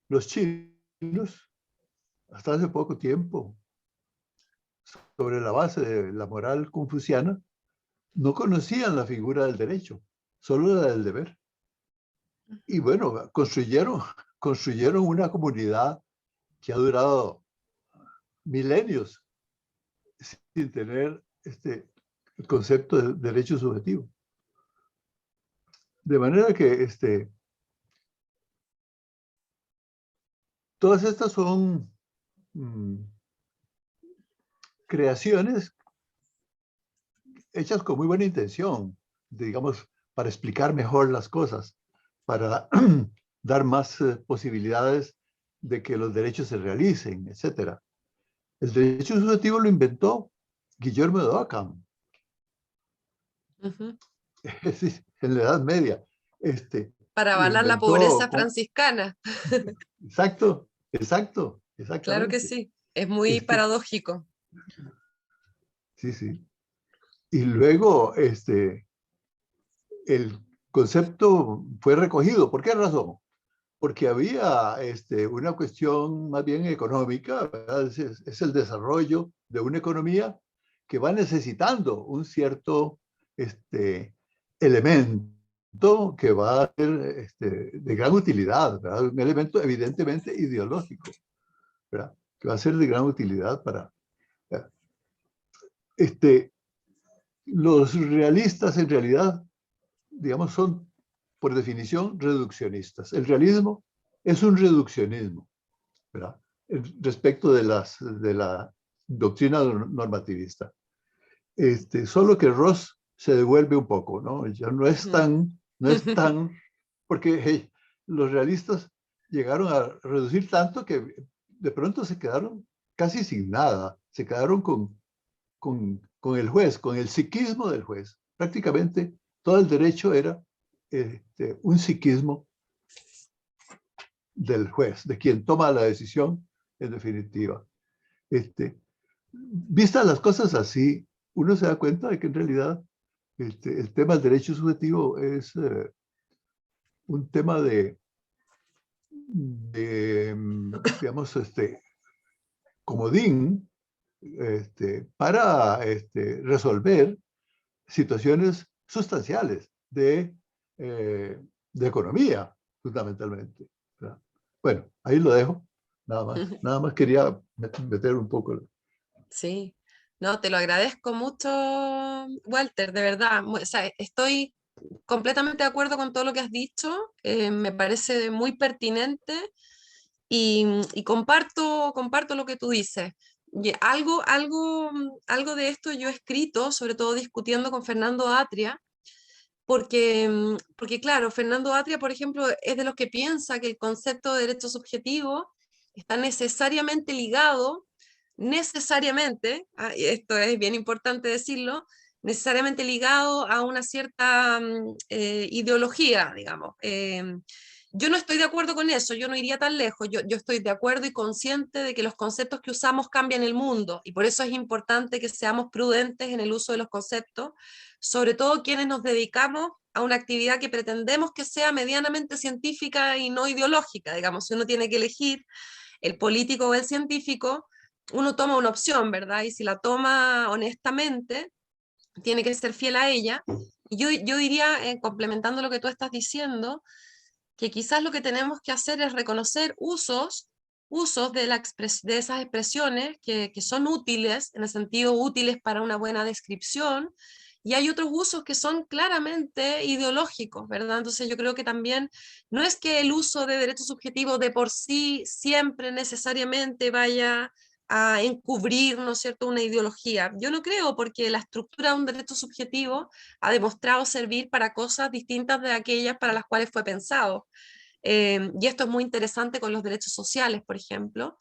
Los chinos, hasta hace poco tiempo, sobre la base de la moral confuciana, no conocían la figura del derecho, solo la del deber. Y bueno, construyeron una comunidad que ha durado milenios sin tener el concepto de derecho subjetivo. De manera que todas estas son creaciones hechas con muy buena intención, digamos, para explicar mejor las cosas, para dar más posibilidades de que los derechos se realicen, etc. El derecho subjetivo lo inventó Guillermo de Ockham en la Edad Media. Para Lo avalar la inventó pobreza franciscana. Exacto, Claro que exactamente. sí, es muy paradójico. Sí, sí. Y luego el concepto fue recogido. ¿Por qué razón? Porque había una cuestión más bien económica, ¿verdad? Es el desarrollo de una economía que va necesitando un cierto elemento que va a ser de gran utilidad, ¿verdad? Un elemento evidentemente ideológico, ¿verdad? Que va a ser de gran utilidad para... ¿verdad? Los realistas en realidad, digamos, son por definición reduccionistas. El realismo es un reduccionismo, ¿verdad? Respecto de la doctrina normativista. Solo que Ross se devuelve un poco, ¿no? Ya no es tan, porque hey, los realistas llegaron a reducir tanto que de pronto se quedaron casi sin nada, se quedaron con el juez, con el psiquismo del juez. Prácticamente todo el derecho era un psiquismo del juez, de quien toma la decisión en definitiva. Vistas las cosas así, uno se da cuenta de que en realidad el tema del derecho subjetivo es un tema de digamos, comodín para resolver situaciones sustanciales de economía, fundamentalmente, ¿verdad? Bueno, ahí lo dejo, nada más. Nada más quería meter un poco. Sí, no, te lo agradezco mucho, Walter, de verdad. O sea, estoy completamente de acuerdo con todo lo que has dicho, me parece muy pertinente y comparto lo que tú dices. Y algo de esto yo he escrito, sobre todo discutiendo con Fernando Atria, porque claro, Fernando Atria, por ejemplo, es de los que piensa que el concepto de derecho subjetivo está necesariamente, y esto es bien importante decirlo, necesariamente ligado a una cierta ideología, digamos. Yo no estoy de acuerdo con eso, yo no iría tan lejos, yo estoy de acuerdo y consciente de que los conceptos que usamos cambian el mundo y por eso es importante que seamos prudentes en el uso de los conceptos, sobre todo quienes nos dedicamos a una actividad que pretendemos que sea medianamente científica y no ideológica, digamos, si uno tiene que elegir el político o el científico, uno toma una opción, ¿verdad? Y si la toma honestamente, tiene que ser fiel a ella. Y yo diría, complementando lo que tú estás diciendo, que quizás lo que tenemos que hacer es reconocer usos de esas expresiones que son útiles, en el sentido útiles para una buena descripción, y hay otros usos que son claramente ideológicos, ¿verdad? Entonces yo creo que también no es que el uso de derechos subjetivos de por sí siempre necesariamente vaya a encubrir, ¿no es cierto?, una ideología. Yo no creo, porque la estructura de un derecho subjetivo ha demostrado servir para cosas distintas de aquellas para las cuales fue pensado. Y esto es muy interesante con los derechos sociales, por ejemplo,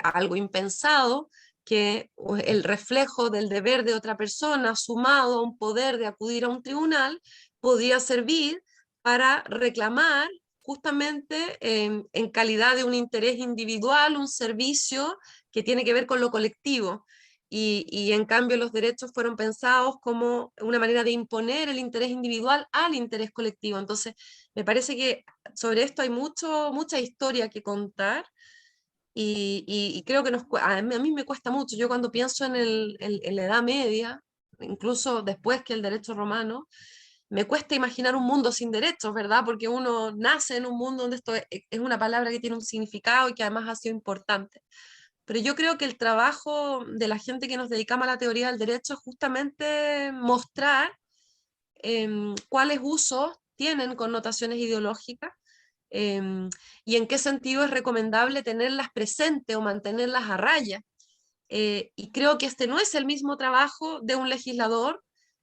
algo impensado, que el reflejo del deber de otra persona sumado a un poder de acudir a un tribunal podía servir para reclamar justamente en calidad de un interés individual un servicio que tiene que ver con lo colectivo. Y en cambio los derechos fueron pensados como una manera de imponer el interés individual al interés colectivo. Entonces, me parece que sobre esto hay mucha historia que contar y creo que a mí me cuesta mucho. Yo cuando pienso en la Edad Media, incluso después que el derecho romano, me cuesta imaginar un mundo sin derechos, ¿verdad? Porque uno nace en un mundo donde esto es una palabra que tiene un significado y que además ha sido importante. Pero yo creo que el trabajo de la gente que nos dedicamos a la teoría del derecho es justamente mostrar cuáles usos tienen connotaciones ideológicas y en qué sentido es recomendable tenerlas presentes o mantenerlas a raya. Y creo que este no es el mismo trabajo de un legislador,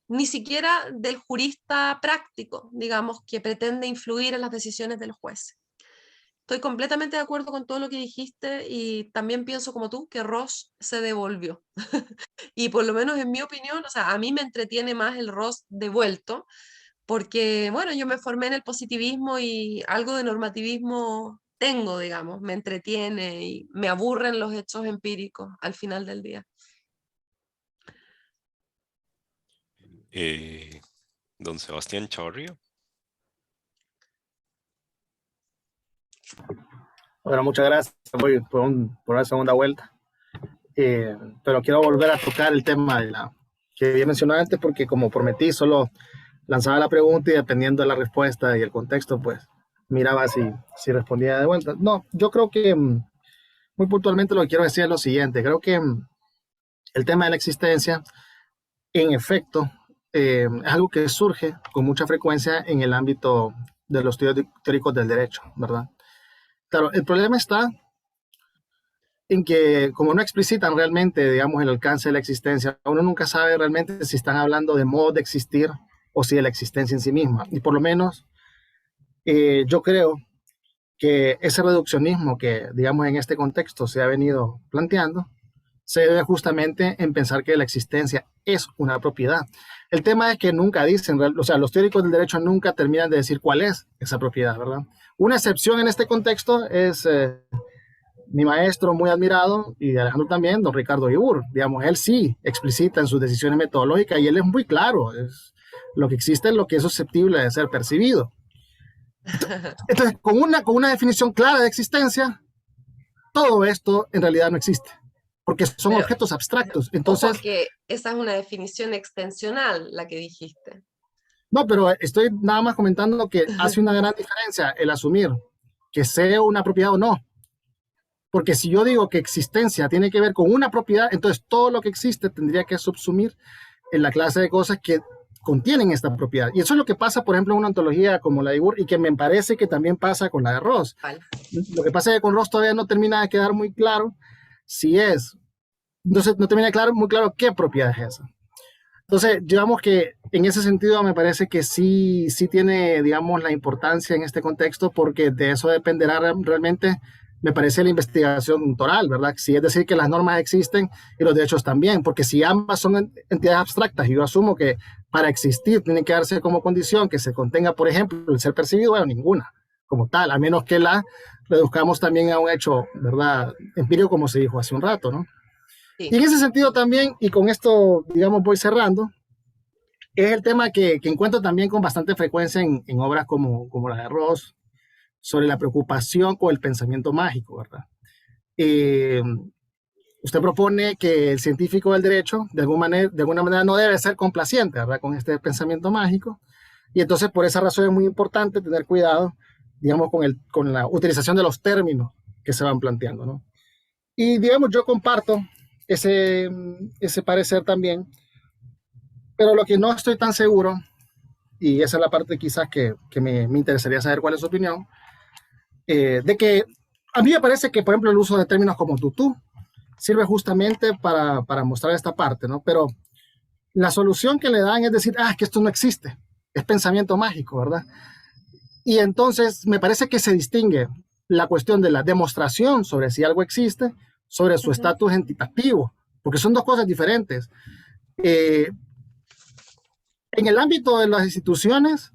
ni siquiera del jurista práctico, digamos, que pretende influir en las decisiones de los jueces. Estoy completamente de acuerdo con todo lo que dijiste y también pienso como tú que Ross se devolvió. Y por lo menos en mi opinión, o sea, a mí me entretiene más el Ross devuelto, porque, bueno, yo me formé en el positivismo y algo de normativismo tengo, digamos, me entretiene y me aburren los hechos empíricos al final del día. Don Sebastián Chavarría. Bueno, muchas gracias por una segunda vuelta. Pero quiero volver a tocar el tema que había mencionado antes, porque como prometí, solo lanzaba la pregunta y dependiendo de la respuesta y el contexto, pues miraba si respondía de vuelta. No, yo creo que muy puntualmente lo que quiero decir es lo siguiente. Creo que el tema de la existencia, en efecto, es algo que surge con mucha frecuencia en el ámbito de los estudios teóricos del derecho, ¿verdad? Claro, el problema está en que como no explicitan realmente, digamos, el alcance de la existencia, uno nunca sabe realmente si están hablando de modo de existir o si de la existencia en sí misma. Y por lo menos yo creo que ese reduccionismo que, digamos, en este contexto se ha venido planteando, se debe justamente en pensar que la existencia es una propiedad. El tema es que nunca dicen, o sea, los teóricos del derecho nunca terminan de decir cuál es esa propiedad, ¿verdad? Una excepción en este contexto es mi maestro muy admirado, y Alejandro también, don Ricardo Ibur. Digamos, él sí explicita en sus decisiones metodológicas y él es muy claro. Lo que existe es lo que es susceptible de ser percibido. Entonces, con una definición clara de existencia, todo esto en realidad no existe, porque son objetos abstractos. Entonces, porque esa es una definición extensional, la que dijiste. No, pero estoy nada más comentando que hace una gran diferencia el asumir que sea una propiedad o no. Porque si yo digo que existencia tiene que ver con una propiedad, entonces todo lo que existe tendría que subsumir en la clase de cosas que contienen esta propiedad. Y eso es lo que pasa, por ejemplo, en una ontología como la de Ibur, y que me parece que también pasa con la de Ross. Vale. Lo que pasa es que con Ross todavía no termina de quedar muy claro si es. Entonces no termina muy claro qué propiedad es esa. Entonces, digamos que en ese sentido me parece que sí tiene, digamos, la importancia en este contexto, porque de eso dependerá realmente, me parece, la investigación doctoral, ¿verdad? Si es decir, que las normas existen y los derechos también, porque si ambas son entidades abstractas y yo asumo que para existir tiene que darse como condición que se contenga, por ejemplo, el ser percibido, bueno, ninguna. como tal, a menos que la reduzcamos también a un hecho, ¿verdad?, empírico, como se dijo hace un rato, ¿no? Sí. Y en ese sentido también, y con esto, digamos, voy cerrando, es el tema que encuentro también con bastante frecuencia en obras como la de Ross, sobre la preocupación con el pensamiento mágico, ¿verdad? Usted propone que el científico del derecho, de alguna manera, no debe ser complaciente, ¿verdad?, con este pensamiento mágico, y entonces por esa razón es muy importante tener cuidado, digamos, con la utilización de los términos que se van planteando, ¿no? Y, digamos, yo comparto ese parecer también, pero lo que no estoy tan seguro, y esa es la parte quizás que me interesaría saber cuál es su opinión, de que a mí me parece que, por ejemplo, el uso de términos como tutú sirve justamente para mostrar esta parte, ¿no? Pero la solución que le dan es decir, que esto no existe, es pensamiento mágico, ¿verdad? Y entonces me parece que se distingue la cuestión de la demostración sobre si algo existe, sobre su estatus entitativo, porque son dos cosas diferentes. En el ámbito de las instituciones,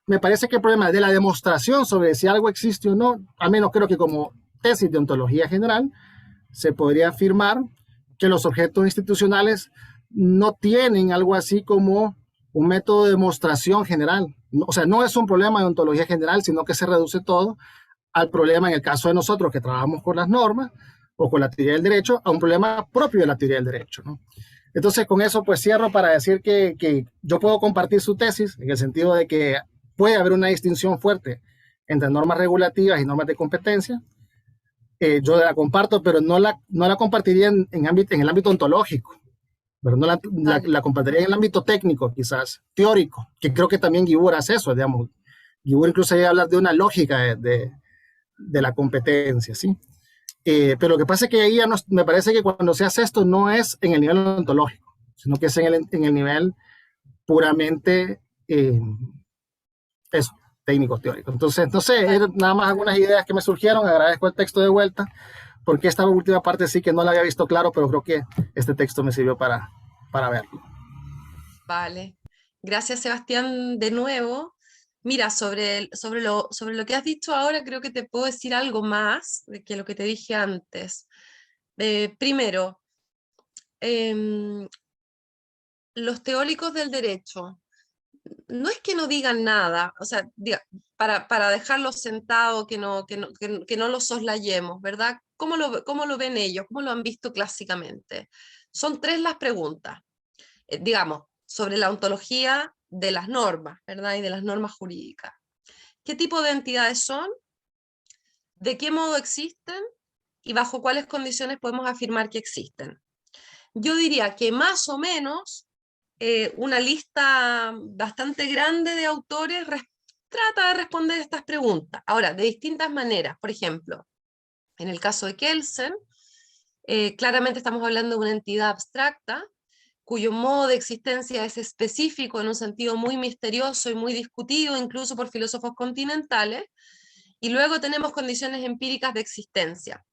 me parece que el problema de la demostración sobre si algo existe o no, al menos creo que como tesis de ontología general, se podría afirmar que los objetos institucionales no tienen algo así como un método de demostración general. O sea, no es un problema de ontología general, sino que se reduce todo al problema, en el caso de nosotros que trabajamos con las normas o con la teoría del derecho, a un problema propio de la teoría del derecho, ¿no? Entonces, con eso pues cierro para decir que yo puedo compartir su tesis en el sentido de que puede haber una distinción fuerte entre normas regulativas y normas de competencia. Yo la comparto, pero no la compartiría en el ámbito ontológico, pero no la compartiría en el ámbito técnico, quizás, teórico, que creo que también Guibur hace eso, digamos. Guibur incluso llega a hablar de una lógica de la competencia, ¿sí? Pero lo que pasa es que ahí me parece que cuando se hace esto no es en el nivel ontológico, sino que es en el nivel puramente eso, técnico, teórico. Entonces, no sé, nada más algunas ideas que me surgieron, agradezco el texto de vuelta, porque esta última parte sí que no la había visto claro, pero creo que este texto me sirvió para verlo. Vale. Gracias, Sebastián, de nuevo. Mira, sobre lo que has dicho ahora, creo que te puedo decir algo más que lo que te dije antes. Primero, los teóricos del derecho, no es que no digan nada, o sea, para dejarlo sentado, que no lo soslayemos, ¿verdad? ¿Cómo lo ven ellos? ¿Cómo lo han visto clásicamente? Son tres las preguntas, digamos, sobre la ontología de las normas, ¿verdad? Y de las normas jurídicas. ¿Qué tipo de entidades son? ¿De qué modo existen? ¿Y bajo cuáles condiciones podemos afirmar que existen? Yo diría que más o menos una lista bastante grande de autores trata de responder estas preguntas. Ahora, de distintas maneras. Por ejemplo, en el caso de Kelsen, claramente estamos hablando de una entidad abstracta, cuyo modo de existencia es específico en un sentido muy misterioso y muy discutido, incluso por filósofos continentales, y luego tenemos condiciones empíricas de existencia.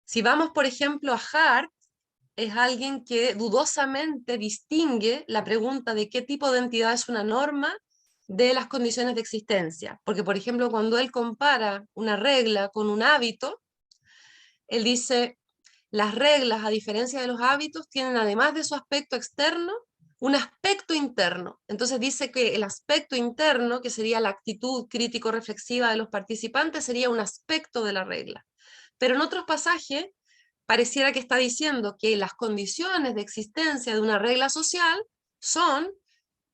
Si vamos, por ejemplo, a Hart, es alguien que dudosamente distingue la pregunta de qué tipo de entidad es una norma de las condiciones de existencia. Porque, por ejemplo, cuando él compara una regla con un hábito, él dice, las reglas, a diferencia de los hábitos, tienen además de su aspecto externo, un aspecto interno. Entonces dice que el aspecto interno, que sería la actitud crítico-reflexiva de los participantes, sería un aspecto de la regla. Pero en otros pasajes pareciera que está diciendo que las condiciones de existencia de una regla social son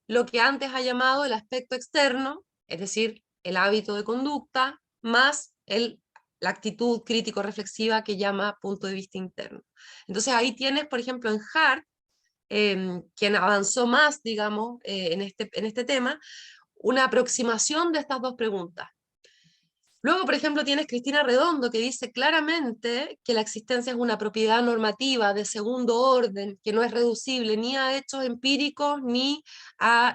lo que antes ha llamado el aspecto externo, es decir, el hábito de conducta, más la actitud crítico-reflexiva que llama punto de vista interno. Entonces ahí tienes, por ejemplo, en Hart, quien avanzó más, digamos, en este tema, una aproximación de estas dos preguntas. Luego, por ejemplo, tienes Cristina Redondo, que dice claramente que la existencia es una propiedad normativa de segundo orden, que no es reducible ni a hechos empíricos, ni a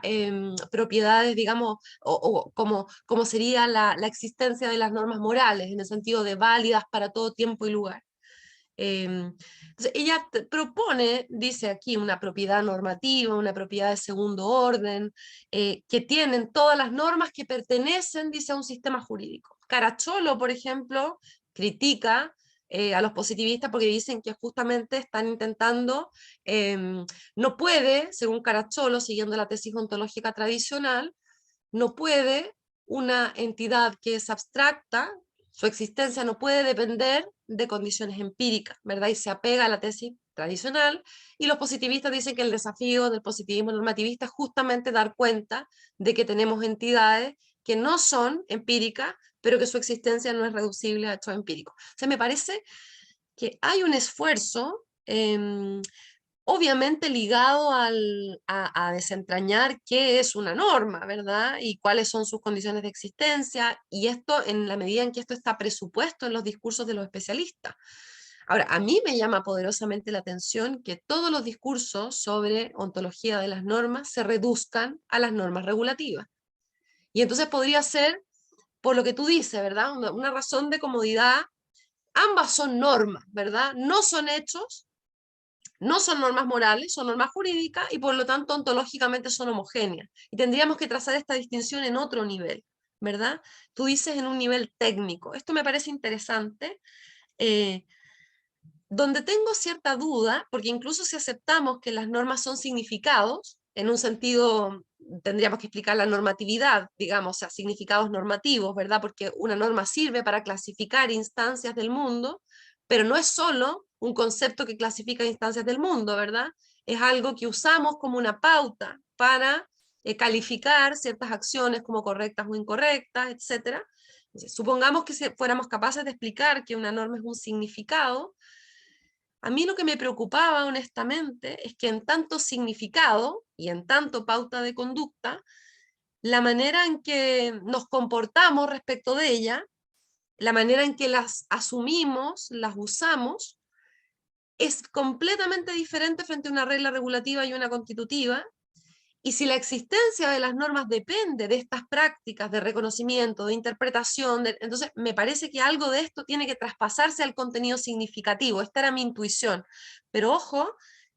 propiedades, digamos, o como sería la existencia de las normas morales, en el sentido de válidas para todo tiempo y lugar. Entonces ella propone, dice aquí, una propiedad normativa, una propiedad de segundo orden, que tienen todas las normas que pertenecen, dice, a un sistema jurídico. Caracciolo, por ejemplo, critica a los positivistas porque dicen que justamente están intentando, no puede, según Caracciolo, siguiendo la tesis ontológica tradicional, no puede una entidad que es abstracta, su existencia no puede depender de condiciones empíricas, ¿verdad? Y se apega a la tesis tradicional, y los positivistas dicen que el desafío del positivismo normativista es justamente dar cuenta de que tenemos entidades que no son empíricas, pero que su existencia no es reducible a hechos empíricos. O sea, me parece que hay un esfuerzo obviamente ligado a desentrañar qué es una norma, ¿verdad? Y cuáles son sus condiciones de existencia, y esto en la medida en que esto está presupuesto en los discursos de los especialistas. Ahora, a mí me llama poderosamente la atención que todos los discursos sobre ontología de las normas se reduzcan a las normas regulativas. Y entonces podría ser, por lo que tú dices, ¿verdad? Una razón de comodidad. Ambas son normas, ¿verdad? No son hechos, no son normas morales, son normas jurídicas y por lo tanto ontológicamente son homogéneas. Y tendríamos que trazar esta distinción en otro nivel, ¿verdad? Tú dices en un nivel técnico. Esto me parece interesante. Donde tengo cierta duda, porque incluso si aceptamos que las normas son significados, en un sentido tendríamos que explicar la normatividad, digamos, o sea, significados normativos, ¿verdad? Porque una norma sirve para clasificar instancias del mundo, pero no es solo un concepto que clasifica instancias del mundo, ¿verdad? Es algo que usamos como una pauta para calificar ciertas acciones como correctas o incorrectas, etc. Entonces, supongamos que fuéramos capaces de explicar que una norma es un significado. A mí lo que me preocupaba honestamente es que en tanto significado y en tanto pauta de conducta, la manera en que nos comportamos respecto de ella, la manera en que las asumimos, las usamos, es completamente diferente frente a una regla regulativa y una constitutiva. Y si la existencia de las normas depende de estas prácticas de reconocimiento, de interpretación, entonces me parece que algo de esto tiene que traspasarse al contenido significativo. Esta era mi intuición. Pero ojo,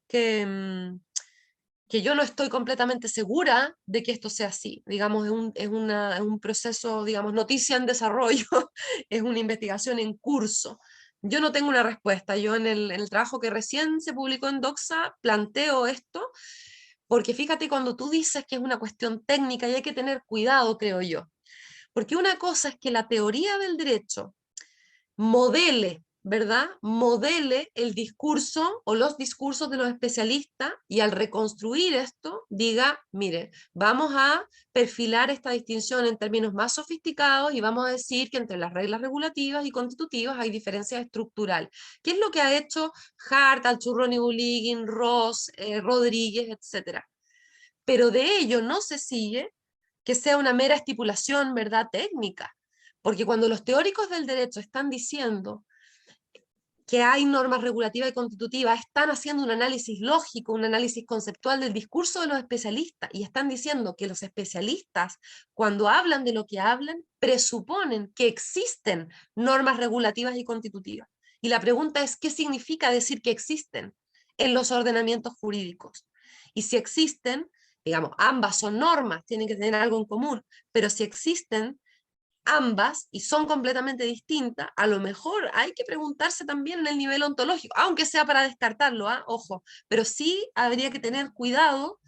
que yo no estoy completamente segura de que esto sea así. Digamos, es un proceso, digamos, noticia en desarrollo, es una investigación en curso. Yo no tengo una respuesta. Yo en el trabajo que recién se publicó en Doxa planteo esto, porque fíjate, cuando tú dices que es una cuestión técnica y hay que tener cuidado, creo yo, porque una cosa es que la teoría del derecho modele, ¿verdad? Modele el discurso o los discursos de los especialistas, y al reconstruir esto diga, mire, vamos a perfilar esta distinción en términos más sofisticados y vamos a decir que entre las reglas regulativas y constitutivas hay diferencias estructurales. ¿Qué es lo que ha hecho Hart, Alchurroni, Buligin, Ross, Rodríguez, etcétera? Pero de ello no se sigue que sea una mera estipulación, ¿verdad?, técnica. Porque cuando los teóricos del derecho están diciendo que hay normas regulativas y constitutivas, están haciendo un análisis lógico, un análisis conceptual del discurso de los especialistas, y están diciendo que los especialistas, cuando hablan de lo que hablan, presuponen que existen normas regulativas y constitutivas. Y la pregunta es, ¿qué significa decir que existen en los ordenamientos jurídicos? Y si existen, digamos, ambas son normas, tienen que tener algo en común, pero si existen ambas y son completamente distintas, a lo mejor hay que preguntarse también en el nivel ontológico, aunque sea para descartarlo, ojo, pero sí habría que tener cuidado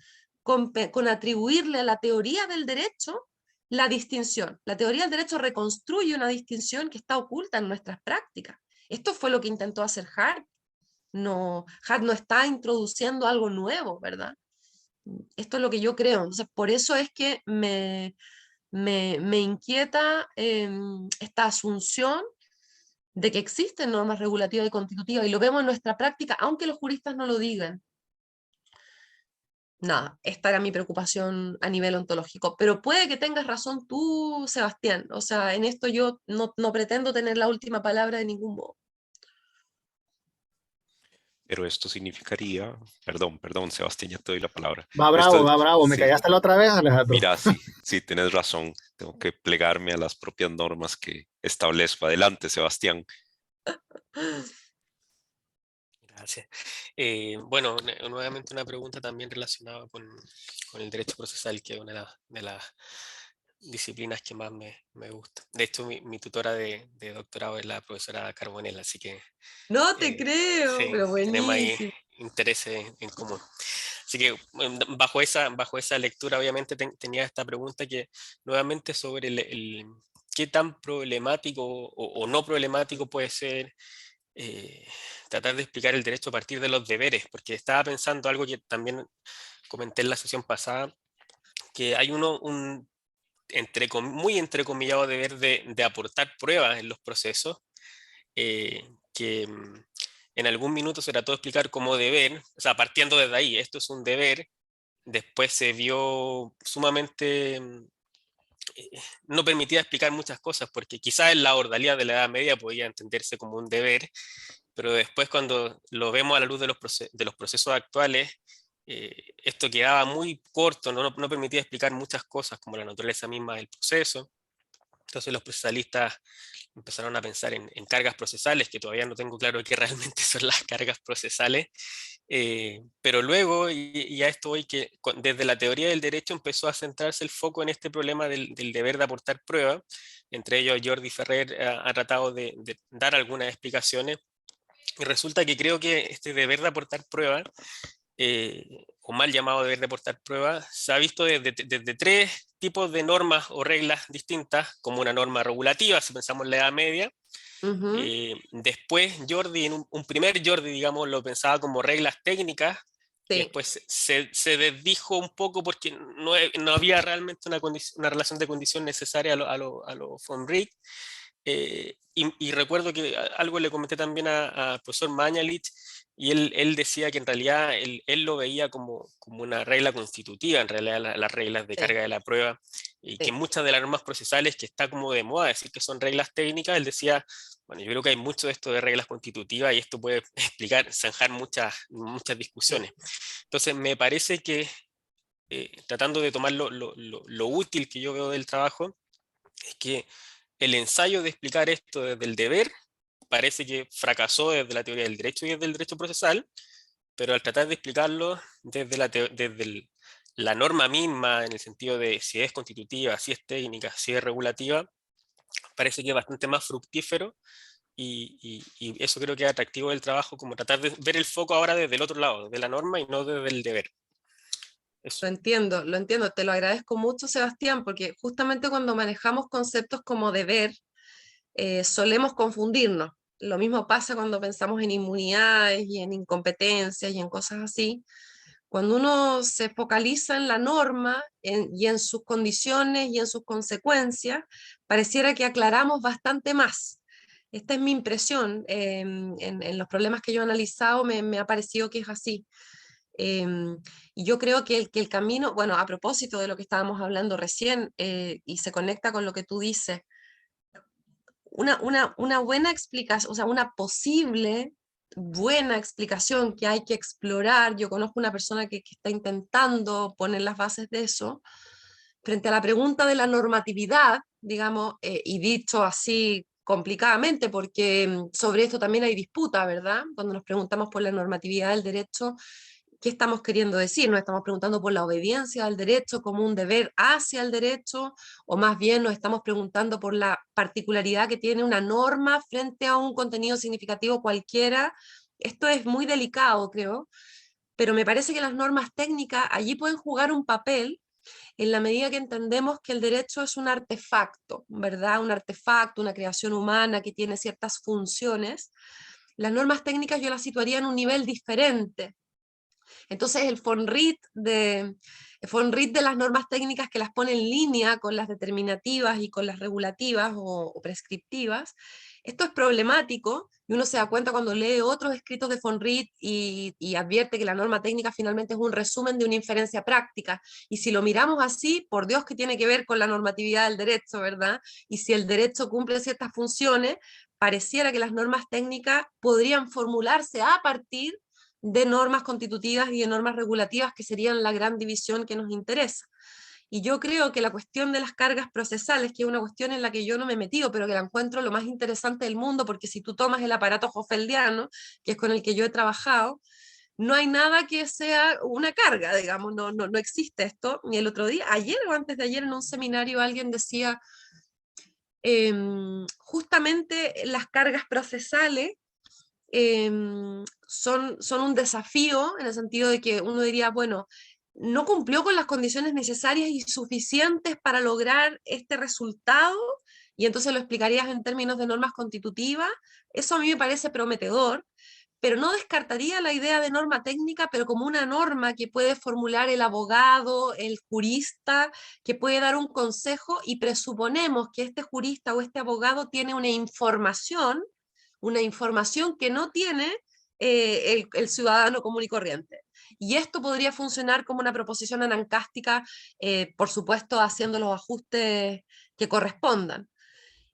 con atribuirle a la teoría del derecho la distinción. La teoría del derecho reconstruye una distinción que está oculta en nuestras prácticas. Esto fue lo que intentó hacer Hart. No, Hart no está introduciendo algo nuevo, ¿verdad? Esto es lo que yo creo. Entonces, por eso es que me inquieta esta asunción de que existen normas regulativas y constitutivas, y lo vemos en nuestra práctica, aunque los juristas no lo digan. Nada, esta era mi preocupación a nivel ontológico, pero puede que tengas razón tú, Sebastián. O sea, en esto yo no pretendo tener la última palabra de ningún modo. Pero esto significaría, perdón, Sebastián, ya te doy la palabra. Va bravo, me Sí, callaste la otra vez, Alejandro. mira, sí, tienes razón. Tengo que plegarme a las propias normas que establezco. Adelante, Sebastián. Gracias. Bueno, nuevamente una pregunta también relacionada con el derecho procesal, que es una de las disciplinas que más me gusta. De hecho, mi tutora de doctorado es la profesora Carbonell, así que No te creo, sí, pero tenemos ahí buenísimo. intereses en común. Así que bajo esa lectura, obviamente, tenía esta pregunta que nuevamente sobre qué tan problemático o no problemático puede ser tratar de explicar el derecho a partir de los deberes, porque estaba pensando algo que también comenté en la sesión pasada, que hay un muy entrecomillado deber de aportar pruebas en los procesos, que en algún minuto se trató de explicar como deber, o sea, partiendo desde ahí, esto es un deber, después se vio sumamente no permitía explicar muchas cosas, porque quizás en la ordalía de la Edad Media podía entenderse como un deber, pero después cuando lo vemos a la luz de los procesos actuales, esto quedaba muy corto, no permitía explicar muchas cosas como la naturaleza misma del proceso. Entonces los procesalistas empezaron a pensar en cargas procesales, que todavía no tengo claro qué realmente son las cargas procesales, pero luego, y a esto voy, que desde la teoría del derecho empezó a centrarse el foco en este problema del deber de aportar pruebas. Entre ellos Jordi Ferrer ha tratado de dar algunas explicaciones, y resulta que creo que este deber de aportar pruebas, o mal llamado deber de aportar pruebas, se ha visto desde tres tipos de normas o reglas distintas, como una norma regulativa, si pensamos en la Edad Media. Ujú. Después Jordi, un primer Jordi, digamos, lo pensaba como reglas técnicas, que Sí, después se desdijo un poco porque no había realmente una relación de condición necesaria a lo von Wright. Y recuerdo que algo le comenté también al profesor Mañalich, y él decía que en realidad él lo veía como una regla constitutiva, en realidad las reglas de sí, carga de la prueba, y que sí. muchas de las normas procesales que está como de moda decir que son reglas técnicas, él decía, bueno, yo creo que hay mucho de esto de reglas constitutivas y esto puede explicar, zanjar muchas discusiones. Entonces me parece que tratando de tomar lo útil que yo veo del trabajo, es que el ensayo de explicar esto desde el deber parece que fracasó desde la teoría del derecho y desde el derecho procesal, pero al tratar de explicarlo desde la norma misma, en el sentido de si es constitutiva, si es técnica, si es regulativa, parece que es bastante más fructífero, y eso creo que es atractivo del trabajo, como tratar de ver el foco ahora desde el otro lado, de la norma y no desde el deber. Eso. Lo entiendo, te lo agradezco mucho, Sebastián, porque justamente cuando manejamos conceptos como deber, solemos confundirnos. Lo mismo pasa cuando pensamos en inmunidades y en incompetencias y en cosas así. Cuando uno se focaliza en la norma y en sus condiciones y en sus consecuencias, pareciera que aclaramos bastante más. Esta es mi impresión. En los problemas que yo he analizado me ha parecido que es así. Y yo creo que el camino, bueno, a propósito de lo que estábamos hablando recién, y se conecta con lo que tú dices, una buena explicación, o sea, una posible buena explicación que hay que explorar. Yo conozco una persona que está intentando poner las bases de eso, frente a la pregunta de la normatividad, digamos, y dicho así complicadamente, porque sobre esto también hay disputa, ¿verdad? Cuando nos preguntamos por la normatividad del derecho, ¿qué estamos queriendo decir? ¿Nos estamos preguntando por la obediencia al derecho como un deber hacia el derecho? ¿O más bien nos estamos preguntando por la particularidad que tiene una norma frente a un contenido significativo cualquiera? Esto es muy delicado, creo, pero me parece que las normas técnicas allí pueden jugar un papel en la medida que entendemos que el derecho es un artefacto, ¿verdad? Un artefacto, una creación humana que tiene ciertas funciones. Las normas técnicas yo las situaría en un nivel diferente. Entonces el von Wright de las normas técnicas, que las pone en línea con las determinativas y con las regulativas o prescriptivas, esto es problemático, y uno se da cuenta cuando lee otros escritos de von Wright y advierte que la norma técnica finalmente es un resumen de una inferencia práctica. Y si lo miramos así, por Dios que tiene que ver con la normatividad del derecho, ¿verdad? Y si el derecho cumple ciertas funciones, pareciera que las normas técnicas podrían formularse a partir de normas constitutivas y de normas regulativas, que serían la gran división que nos interesa. Y yo creo que la cuestión de las cargas procesales, que es una cuestión en la que yo no me he metido, pero que la encuentro lo más interesante del mundo, porque si tú tomas el aparato hoffeldiano, que es con el que yo he trabajado, no hay nada que sea una carga, digamos, no existe esto. Y el otro día, ayer o antes de ayer, en un seminario alguien decía, justamente las cargas procesales son un desafío, en el sentido de que uno diría, bueno, no cumplió con las condiciones necesarias y suficientes para lograr este resultado, y entonces lo explicarías en términos de normas constitutivas. Eso a mí me parece prometedor, pero no descartaría la idea de norma técnica, pero como una norma que puede formular el abogado, el jurista, que puede dar un consejo, y presuponemos que este jurista o este abogado tiene una información que no tiene el ciudadano común y corriente. Y esto podría funcionar como una proposición anancástica, por supuesto haciendo los ajustes que correspondan.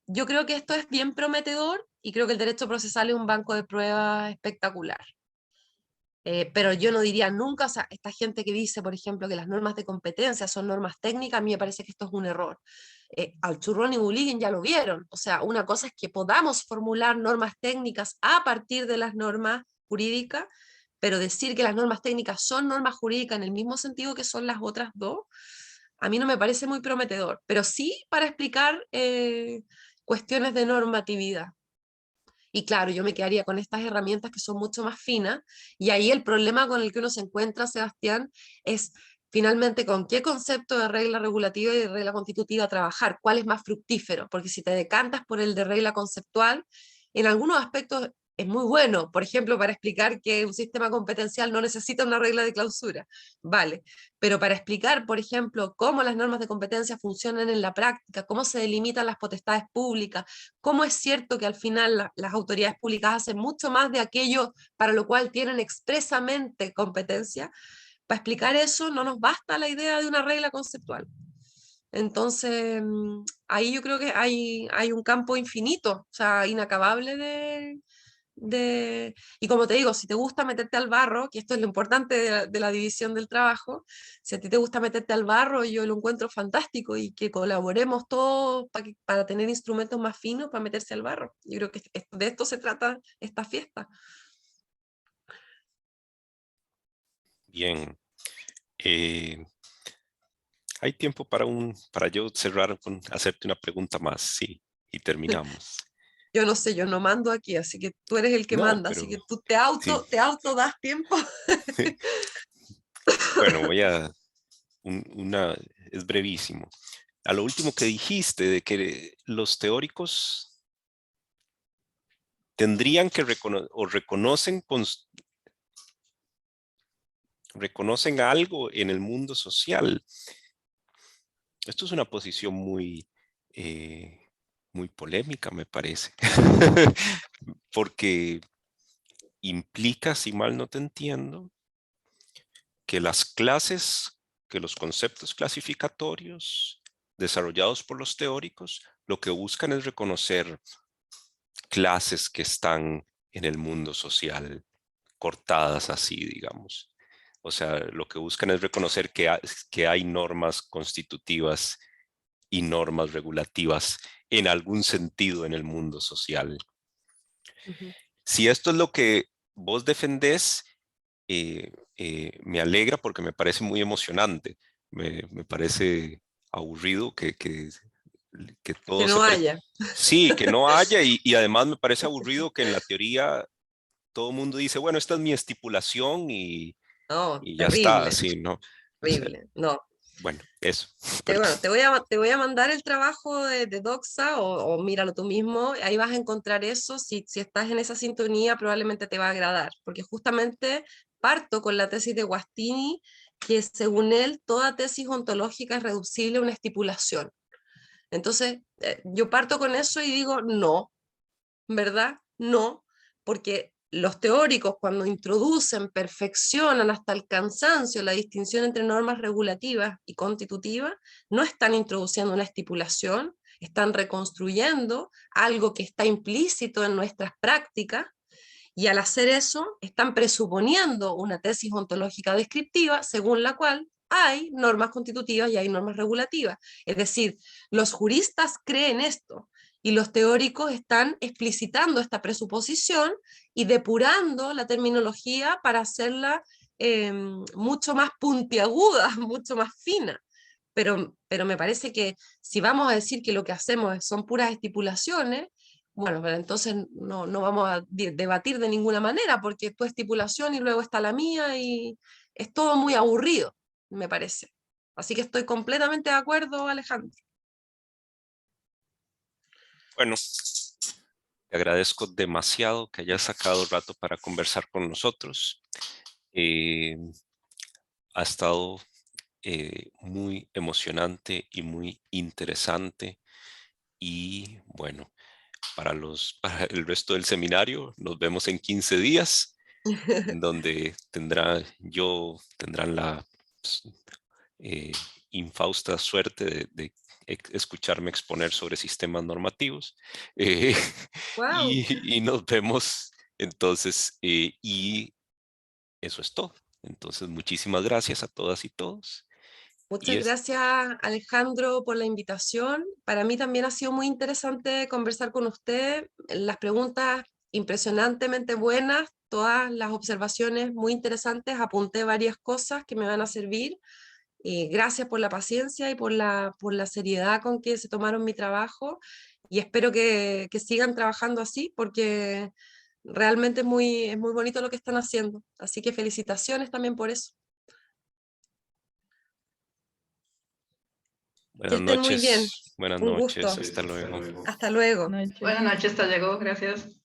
Yo creo que esto es bien prometedor y creo que el derecho procesal es un banco de pruebas espectacular. Pero yo no diría nunca, o sea, esta gente que dice, por ejemplo, que las normas de competencia son normas técnicas, a mí me parece que esto es un error. Alchurrón y Bulligin ya lo vieron, o sea, una cosa es que podamos formular normas técnicas a partir de las normas jurídicas, pero decir que las normas técnicas son normas jurídicas en el mismo sentido que son las otras dos, a mí no me parece muy prometedor, pero sí para explicar cuestiones de normatividad. Y claro, yo me quedaría con estas herramientas que son mucho más finas, y ahí el problema con el que uno se encuentra, Sebastián, es finalmente con qué concepto de regla regulativa y de regla constitutiva trabajar, cuál es más fructífero, porque si te decantas por el de regla conceptual, en algunos aspectos es muy bueno, por ejemplo, para explicar que un sistema competencial no necesita una regla de clausura, vale, pero para explicar, por ejemplo, cómo las normas de competencia funcionan en la práctica, cómo se delimitan las potestades públicas, cómo es cierto que al final las autoridades públicas hacen mucho más de aquello para lo cual tienen expresamente competencia, para explicar eso no nos basta la idea de una regla conceptual. Entonces, ahí yo creo que hay un campo infinito, o sea, inacabable y como te digo, si te gusta meterte al barro, que esto es lo importante de la división del trabajo, si a ti te gusta meterte al barro, yo lo encuentro fantástico, y que colaboremos todos para tener instrumentos más finos para meterse al barro. Yo creo que de esto se trata esta fiesta. Bien. Hay tiempo para yo cerrar con hacerte una pregunta más, sí, y terminamos. Yo no sé, yo no mando aquí, así que tú eres el que No, manda, pero así que tú sí. te auto das tiempo. Bueno, es brevísimo. A lo último que dijiste de que los teóricos tendrían que reconocen algo en el mundo social. Esto es una posición muy polémica, me parece, porque implica, si mal no te entiendo, que los conceptos clasificatorios desarrollados por los teóricos, lo que buscan es reconocer clases que están en el mundo social, cortadas así, digamos. O sea, lo que buscan es reconocer que hay normas constitutivas y normas regulativas en algún sentido en el mundo social. Uh-huh. Si esto es lo que vos defendés, me alegra porque me parece muy emocionante. Me parece aburrido que todo Que no haya. Sí, que no haya, y además me parece aburrido que en la teoría todo el mundo dice, bueno, esta es mi estipulación y No, ya está, terrible, así, ¿no? O sea, terrible. No. bueno, eso. Bueno, te voy a mandar el trabajo de Doxa, o míralo tú mismo, ahí vas a encontrar eso. Si estás en esa sintonía, probablemente te va a agradar, porque justamente parto con la tesis de Guastini, que según él, toda tesis ontológica es reducible a una estipulación. Entonces, yo parto con eso y digo, no, ¿verdad? No, porque los teóricos, cuando introducen, perfeccionan hasta el cansancio la distinción entre normas regulativas y constitutivas, no están introduciendo una estipulación, están reconstruyendo algo que está implícito en nuestras prácticas, y al hacer eso están presuponiendo una tesis ontológica descriptiva según la cual hay normas constitutivas y hay normas regulativas. Es decir, los juristas creen esto y los teóricos están explicitando esta presuposición y depurando la terminología para hacerla mucho más puntiaguda, mucho más fina. Pero me parece que si vamos a decir que lo que hacemos son puras estipulaciones, bueno, pero entonces no vamos a debatir de ninguna manera, porque tu estipulación y luego está la mía y es todo muy aburrido, me parece. Así que estoy completamente de acuerdo, Alejandro. Bueno, te agradezco demasiado que hayas sacado rato para conversar con nosotros. Ha estado muy emocionante y muy interesante. Y bueno, para el resto del seminario, nos vemos en 15 días, en donde tendrán la infausta suerte de escucharme exponer sobre sistemas normativos. Wow. Y nos vemos entonces, y eso es todo. Entonces, muchísimas gracias a todas y todos. Muchas gracias, Alejandro, por la invitación. Para mí también ha sido muy interesante conversar con usted. Las preguntas impresionantemente buenas, todas las observaciones muy interesantes. Apunté varias cosas que me van a servir. Gracias por la paciencia y por la seriedad con que se tomaron mi trabajo. Y espero que sigan trabajando así, porque realmente es muy bonito lo que están haciendo. Así que felicitaciones también por eso. Que Buenas estén muy bien. noches. Buenas Un noches. gusto. Hasta luego. Hasta luego. Buenas noches, hasta luego, gracias.